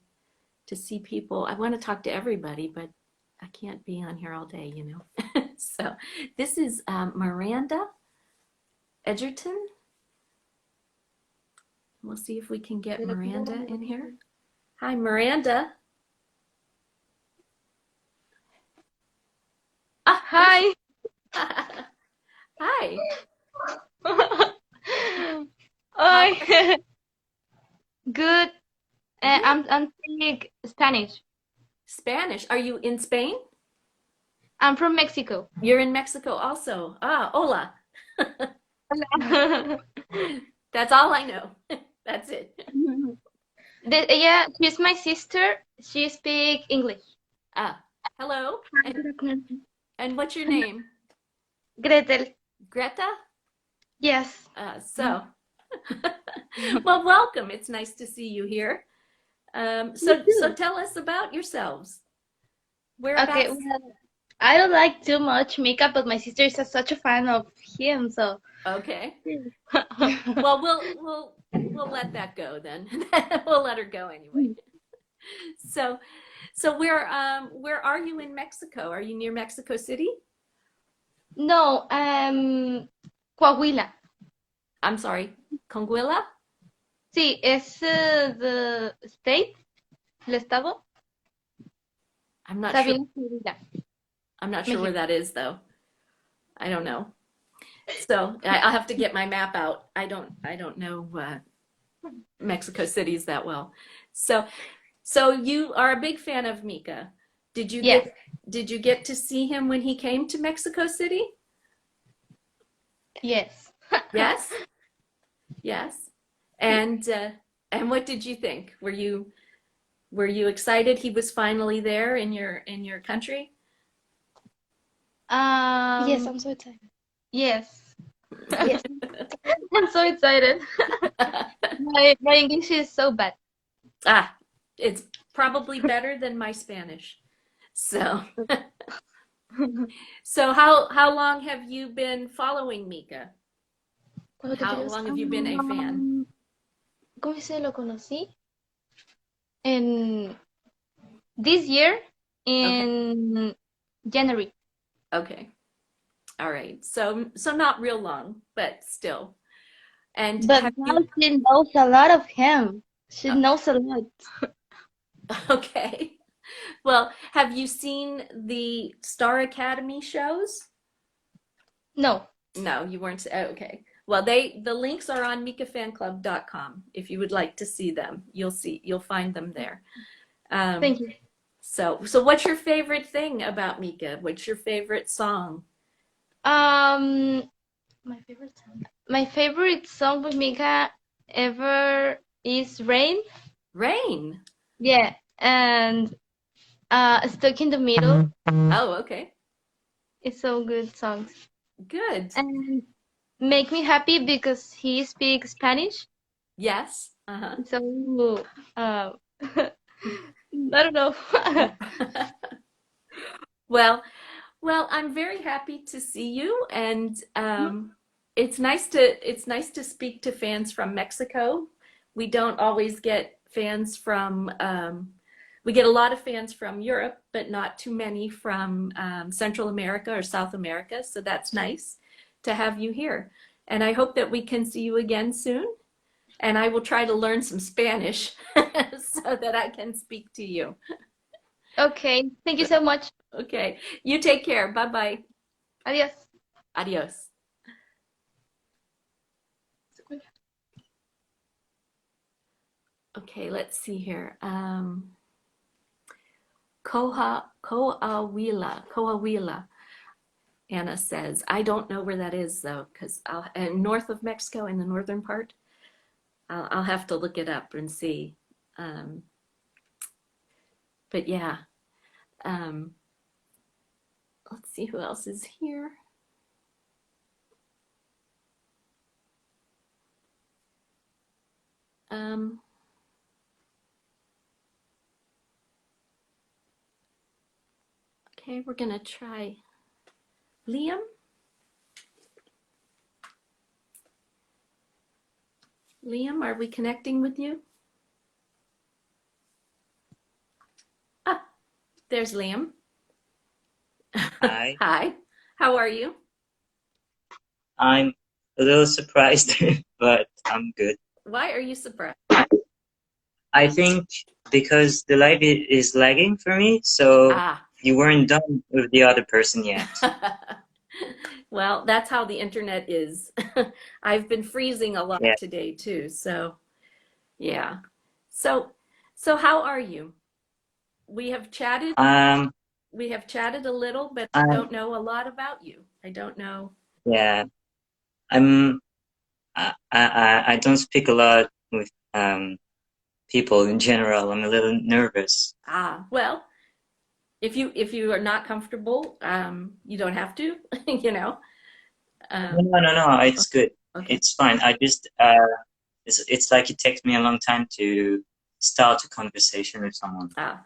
see people. I want to talk to everybody, but I can't be on here all day, you know. So this is Miranda Edgerton. We'll see if we can get Miranda in here. Hi, Miranda. Ah, Hi. hi. Hi. Good. I'm speaking Spanish. Spanish. Are you in Spain? I'm from Mexico. You're in Mexico also. Ah, hola. That's all I know. That's it. Yeah, she's my sister. She speaks English. Ah, hello. And what's your name? Gretel. Greta? Yes. Well, welcome. It's nice to see you here. So tell us about yourselves. Whereabouts? Okay, well, I don't like too much Mika, but my sister is such a fan of him, so. Okay. Well, we'll let that go then. We'll let her go anyway. So where are you in Mexico? Are you near Mexico City? No, Coahuila. I'm sorry, Conguila? Sí, es the state, el estado. I'm not sure. Sabina, Coahuila. I'm not sure where that is though. I don't know. So I'll have to get my map out. I don't know Mexico cities that well. So you are a big fan of Mika. Did you get to see him when he came to Mexico City? Yes. Yes. Yes. And what did you think? Were you excited he was finally there in your country? Yes, I'm so excited. Yes. Yes. I'm so excited. My English is so bad. It's probably better than my Spanish. So how long have you been following Mika? How long have you been a fan? ¿Cómo se lo conocí? En this year in January. Okay. All right. So not real long, but still. And But now she knows a lot of him. She knows a lot. Okay. Well, have you seen the Star Academy shows? No. No, you weren't. Okay. Well, the links are on mikafanclub.com. If you would like to see them, you'll find them there. Thank you. So what's your favorite thing about Mika? What's your favorite song? My favorite song with Mika ever is Rain. Rain. Yeah, and Stuck in the Middle. Oh, okay. It's so good songs. Good. And Make Me Happy because he speaks Spanish. Yes. Uh-huh. So I don't know. Well, I'm very happy to see you, and it's nice to speak to fans from Mexico. We don't always get fans from we get a lot of fans from Europe, but not too many from Central America or South America. So that's nice to have you here. And I hope that we can see you again soon. And I will try to learn some Spanish so that I can speak to you. Okay, thank you so much. Okay, you take care. Bye-bye. Adios. Adios. Okay, let's see here. Coahuila. Anna says, I don't know where that is though, because north of Mexico in the northern part. I'll have to look it up and see. Um, but yeah, um, let's see who else is here. Um, okay, we're gonna try Liam. Liam, are we connecting with you? Ah, there's Liam. Hi. Hi, how are you? I'm a little surprised, but I'm good. Why are you surprised? I think because the live is lagging for me, so Ah. you weren't done with the other person yet. Well, that's how the internet is. I've been freezing a lot Yeah. today too, so yeah. So how are you? We have chatted Um, a little, but I I don't know a lot about you. I don't know. yeah, I'm I don't speak a lot with people in general. I'm a little nervous. Ah, well, if you are not comfortable, you don't have to, you know. Um, No, it's good. okay. It's fine. I just it's like it takes me a long time to start a conversation with someone. Ah,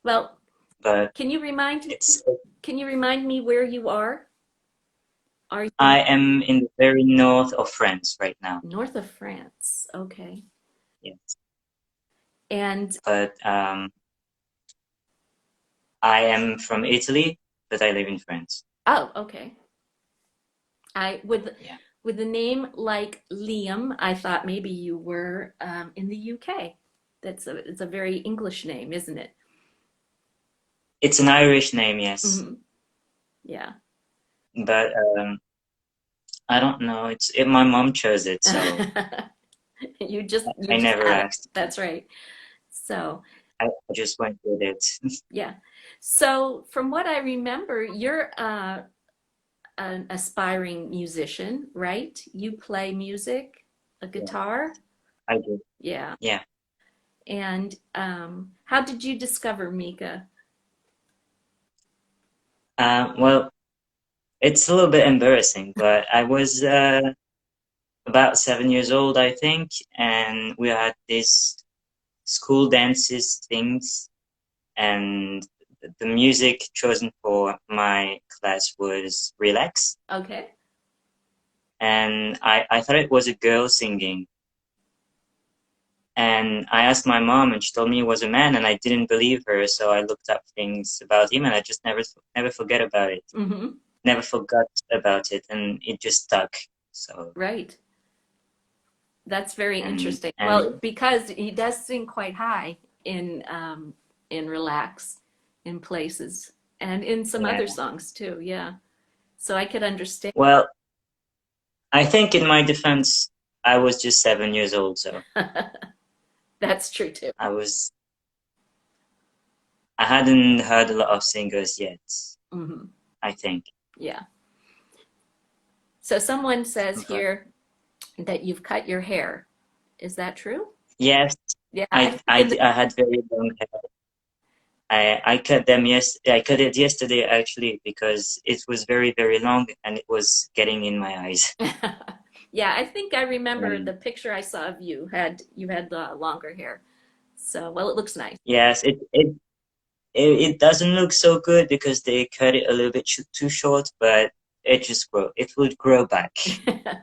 well, But can you remind me? it's Can you remind me where you are? Are you I am in the very north of France right now. north of France? Okay. Yes. And But I am from Italy, but I live in France. oh, okay. I Yeah. with a name like Liam, I thought maybe you were in the UK. It's a very English name, isn't it? It's an Irish name, yes. Hmm. Yeah. But I don't know. My mom chose it, so You I just never had it. asked. That's right. So, I just went with it. yeah. So, from what I remember, you're an aspiring musician, right? You play music, a Yeah, guitar? I do. Yeah. Yeah. And how did you discover Mika? Well, it's a little bit embarrassing, but I was about 7 years old, I think, and we had these school dances things, and the music chosen for my class was Relax. Okay. And I thought it was a girl singing. And I asked my mom, and she told me it was a man, and I didn't believe her. So I looked up things about him, and I just never forget about it. Mm-hmm. Never forgot about it, and it just stuck. So Right. That's very and interesting. and Well, because he does sing quite high in Relax, in places, and in some yeah. other songs too. Yeah. So I could understand. Well, I think in my defense, I was just 7 years old, so That's true too. I hadn't heard a lot of singers yet. Hmm. I think, Yeah. So someone says but here that you've cut your hair. Is that true? yes, Yeah, I think I had very long hair. I cut them I cut it yesterday actually because it was very long and it was getting in my eyes. yeah, I think I remember And the picture I saw of you had longer hair. So, well, it looks nice. yes, it doesn't look so good because they cut it a little bit too short, but it would grow back.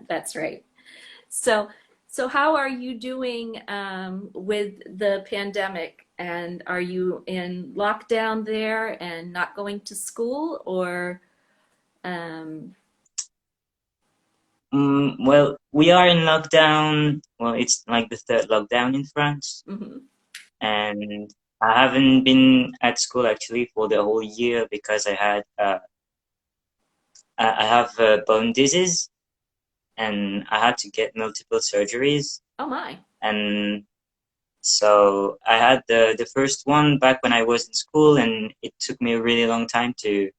That's right. So, how are you doing with the pandemic? And are you in lockdown there and not going to school, or um, Well, we are in lockdown. Well, it's like the third lockdown in France, mhm. and I haven't been at school actually for the whole year because I have bone disease and I had to get multiple surgeries. Oh my. And so I had the first one back when I was in school, and it took me a really long time to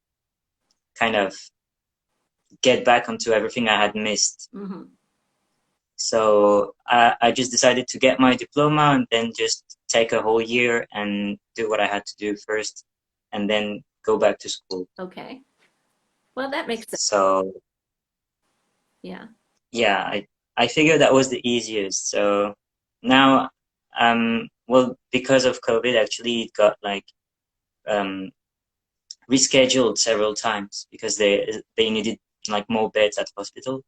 kind of get back onto everything I had missed. Mm-hmm. So I just decided to get my diploma and then just take a whole year and do what I had to do first, and then go back to school. Okay. Well, that makes sense. So Yeah. yeah, I figured that was the easiest. So now, well, because of COVID, actually, it got like rescheduled several times because they needed like more beds at hospital.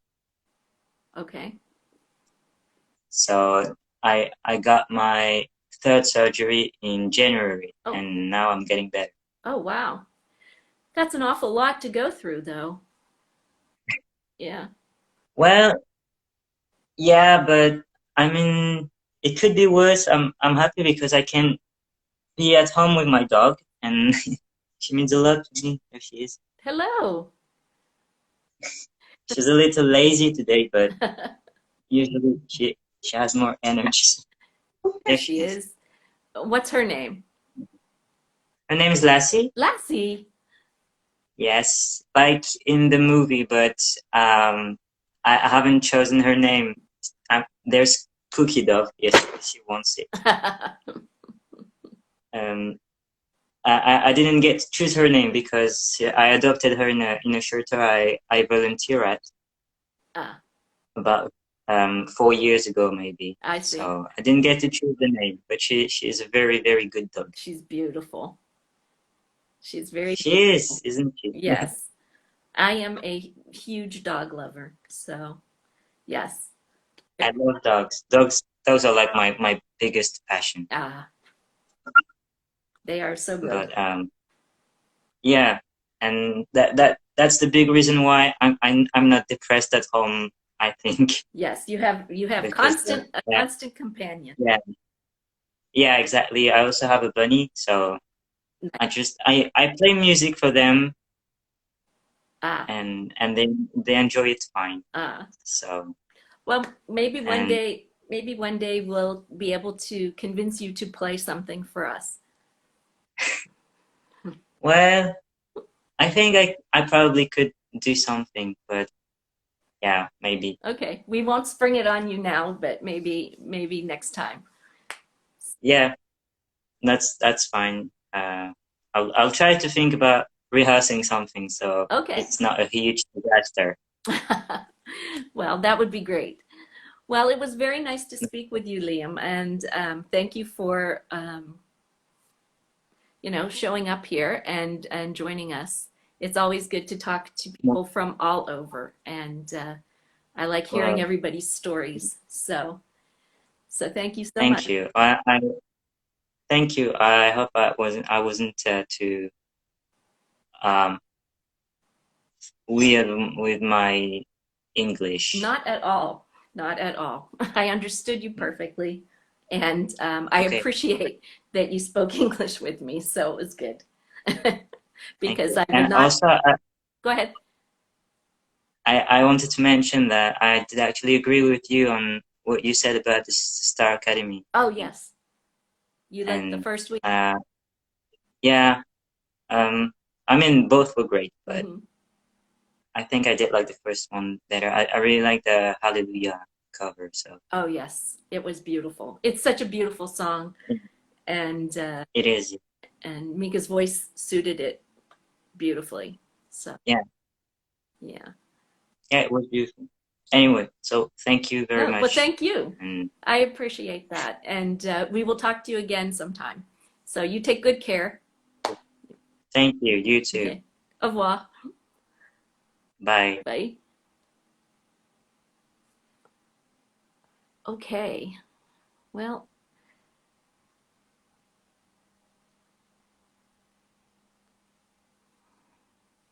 Okay. So I got my third surgery in January, Oh. and now I'm getting better. Oh, wow. That's an awful lot to go through, though. Yeah. Well, yeah, but I mean, it could be worse. I'm happy because I can be at home with my dog, and she means a lot to me. There she is. Hello. She's a little lazy today, but usually she has more energy. There she is. What's her name? Her name is Lassie. Lassie. Yes, like in the movie, but I haven't chosen her name. There's Cookie Dove. Yes, she wants it. I didn't get to choose her name because I adopted her in a shelter I volunteer at about 4 years ago, maybe. I see. So I didn't get to choose the name, but she is a very, very good dog. She's beautiful. She's very She beautiful. is, isn't she? Yes. I am a huge dog lover, so yes. I love dogs. Dogs are like my biggest passion. They are so good. But yeah, and that's the big reason why I'm not depressed at home, I think. Yes, you have Because, a constant companion. Yeah, exactly. I also have a bunny, so I play music for them, and they enjoy it fine. So well, maybe one day we'll be able to convince you to play something for us. well, I think I probably could do something, but yeah, maybe. Okay, we won't spring it on you now, but maybe next time. Yeah, that's fine. I'll try to think about rehearsing something, so Okay. it's not a huge disaster. Well, that would be great. Well, it was very nice to speak with you, Liam, and thank you for showing up here and joining us. It's always good to talk to people from all over, and I like hearing everybody's stories. So thank you so much. Thank you. Thank you. I hope I wasn't too weird with my English. Not at all. Not at all. I understood you perfectly, and I appreciate that you spoke English with me. So it was good because I would not. Also, go ahead. I wanted to mention that I did actually agree with you on what you said about the Star Academie. Oh yes, you liked the first week. Yeah, I mean both were great, but I think I did like the first one better. I really like the Hallelujah cover. So. Oh yes, it was beautiful. It's such a beautiful song, and it is. And Mika's voice suited it beautifully. So yeah, it was beautiful. Anyway, so thank you very much. Well, thank you. I appreciate that, and we will talk to you again sometime. So you take good care. Thank you. You too. Okay. Au revoir. Bye. Bye. Okay. Well,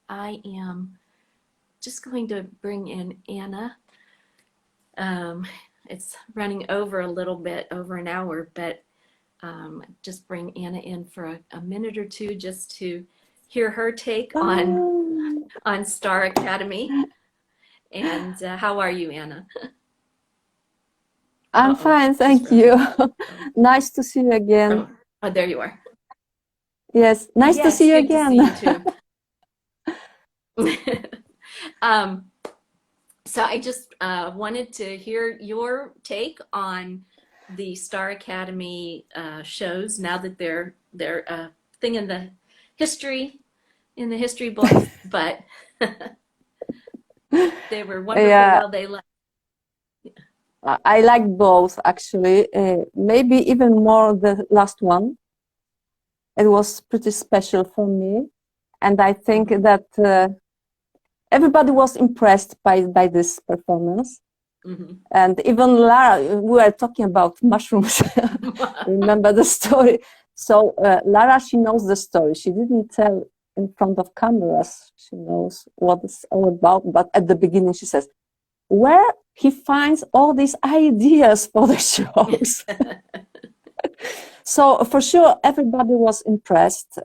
I am just going to bring in Anna. It's running over a little bit, over an hour, but just bring Anna in for a minute or two just to hear her take on Star Academie. And how are you, Anna? I'm fine, thank you. Nice to see you again. Oh, there you are. Yes, nice to see you good again. To see you too. um, so I just wanted to hear your take on the Star Academy shows now that they're a thing in the history books, but they were wonderful Yeah, while they left. I like both actually. Maybe even more the last one. It was pretty special for me, and I think that everybody was impressed by this performance. And even Lara, we were talking about mushrooms. Remember the story? So Lara, she knows the story. She didn't tell in front of cameras. She knows what it's all about. But at the beginning, she says, where he finds all these ideas for the shows. So for sure, everybody was impressed.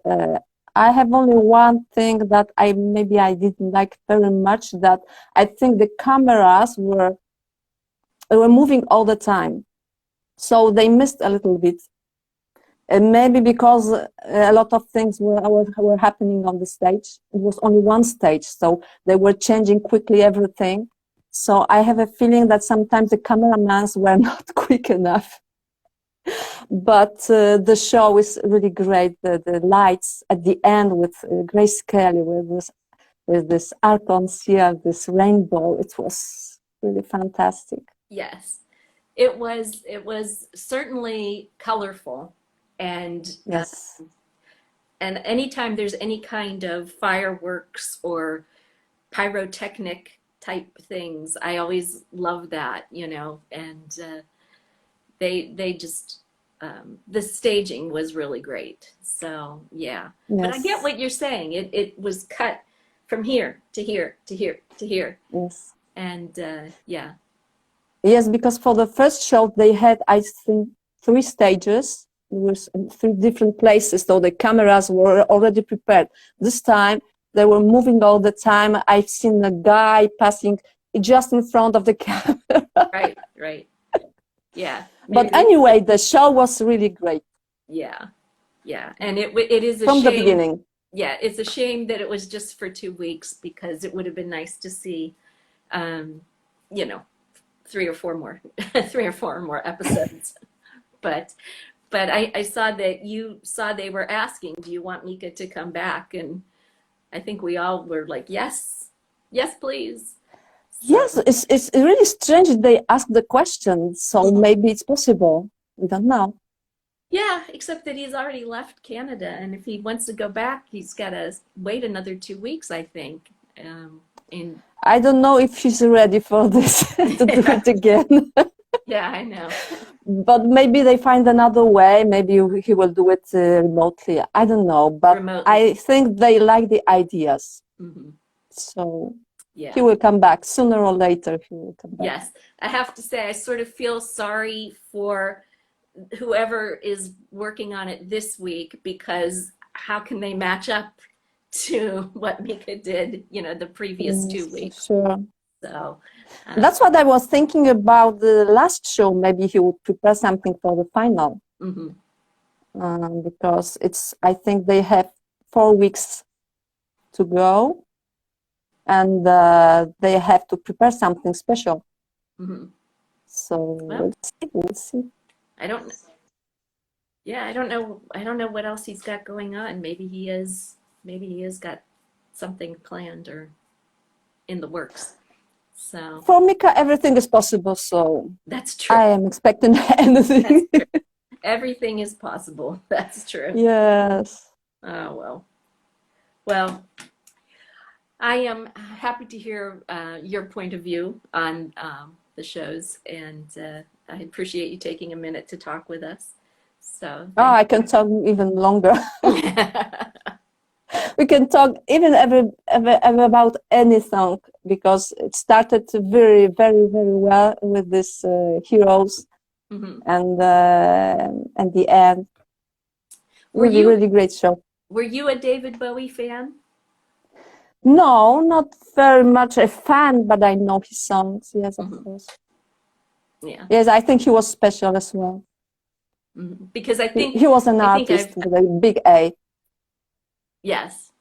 I have only one thing that I didn't like very much, that I think the cameras were moving all the time. So they missed a little bit. And maybe because a lot of things were happening on the stage. It was only one stage, so they were changing quickly everything. So I have a feeling that sometimes the cameramans were not quick enough. But the show is really great. The lights at the end with Grace Kelly, with this arc-en-ciel, this rainbow, it was really fantastic. Yes, it was certainly colorful, and yes, and anytime there's any kind of fireworks or pyrotechnic type things, I always love that, and they just the staging was really great. So yeah, yes. But I get what you're saying. It was cut from here to here to here to here. Yes. And yeah. Yes, because for the first show they had, I think, 3 stages. It was in 3 different places, so the cameras were already prepared. This time they were moving all the time. I've seen a guy passing just in front of the camera. Right. Yeah. But anyway, the show was really great. Yeah, and it is a from shame. The beginning. Yeah, it's a shame that it was just for 2 weeks, because it would have been nice to see, 3 or 4 more, 3 or 4 more episodes. but I saw that you saw they were asking, do you want Mika to come back? And I think we all were like, yes, please. So. Yes, it's really strange they ask the question, so maybe it's possible. We don't know. Yeah, except that he's already left Canada, and if he wants to go back, he's got to wait another 2 weeks, I think. I don't know if he's ready for this to do it again. Yeah, I know. But maybe they find another way. Maybe he will do it remotely. I don't know. But I think they like the ideas. So yeah. He will come back sooner or later. He will come back. Yes, I have to say, I sort of feel sorry for whoever is working on it this week, because how can they match up to what Mika did, the previous 2 weeks? Sure. So that's what I was thinking about the last show. Maybe he would prepare something for the final. Because I think they have 4 weeks to go, and they have to prepare something special. So we'll see. I don't know what else he's got going on. Maybe he has got something planned or in the works. So for Mika, everything is possible. So that's true. I am expecting anything. Everything is possible. That's true. Yes. Oh well. I am happy to hear your point of view on the shows, and I appreciate you taking a minute to talk with us. So I can talk even longer. We can talk even about any song, because it started very, very, very well with these heroes, and the end. Really great show. Were you a David Bowie fan? No, not very much a fan, but I know his songs. Yes, of course. Yeah. Yes, I think he was special as well. Because I think he was an artist with a big A. Yes,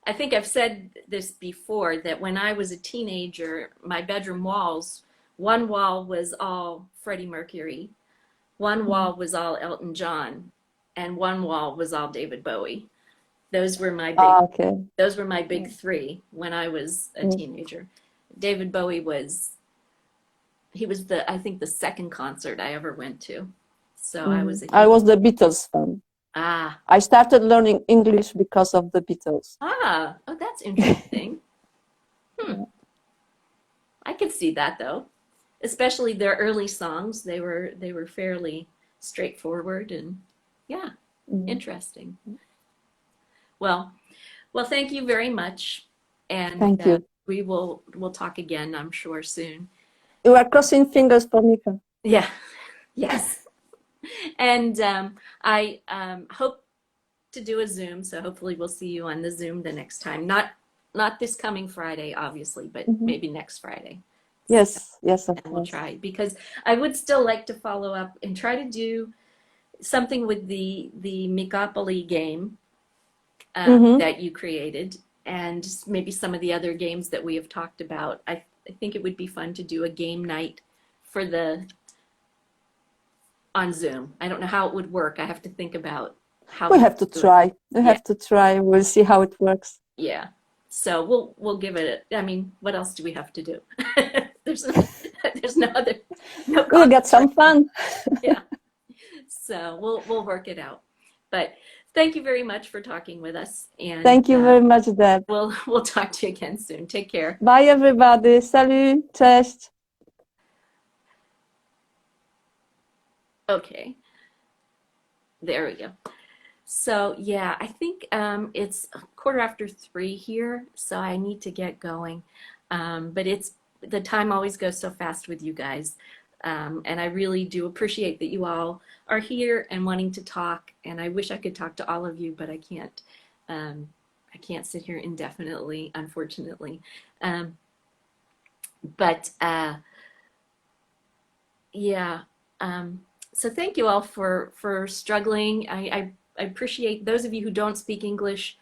I think I've said this before, that when I was a teenager, my bedroom walls, one wall was all Freddie Mercury, one wall was all Elton John, and one wall was all David Bowie. Those were my big, Okay. those were my big three when I was a teenager. David Bowie he was I think the second concert I ever went to. So I was I was the Beatles fan. Ah. I started learning English because of the Beatles. Ah, oh, that's interesting. I could see that though, especially their early songs. They were fairly straightforward and yeah, interesting. Well, thank you very much, and Thank you. we'll talk again, I'm sure, soon. You are crossing fingers for Mika. Yeah, yes, and I hope to do a Zoom, so hopefully we'll see you on the Zoom the next time. Not this coming Friday, obviously, but maybe next Friday. Yes, yes, of and course. we'll try, because I would still like to follow up and try to do something with the Mikapoly game that you created, and maybe some of the other games that we have talked about. I think it would be fun to do a game night on Zoom. I don't know how it would work. I have to think about how we have to try. We have to try. We'll see how it works. Yeah. So we'll give it I mean, what else do we have to do? There's no other. We'll get some fun. Yeah. So we'll work it out. But thank you very much for talking with us. And thank you very much, Deb. We'll talk to you again soon. Take care. Bye, everybody. Salut. Cześć. Okay. There we go. So yeah, I think it's 3:15 here, so I need to get going. But the time always goes so fast with you guys. And I really do appreciate that you all are here and wanting to talk. And I wish I could talk to all of you, but I can't. I can't sit here indefinitely, unfortunately. Yeah. So thank you all for struggling. I appreciate those of you who don't speak English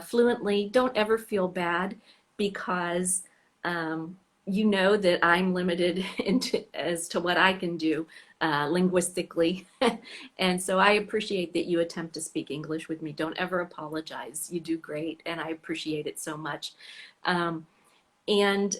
fluently. Don't ever feel bad, because you know that I'm limited as to what I can do linguistically. And so I appreciate that you attempt to speak English with me. Don't ever apologize. You do great, and I appreciate it so much. And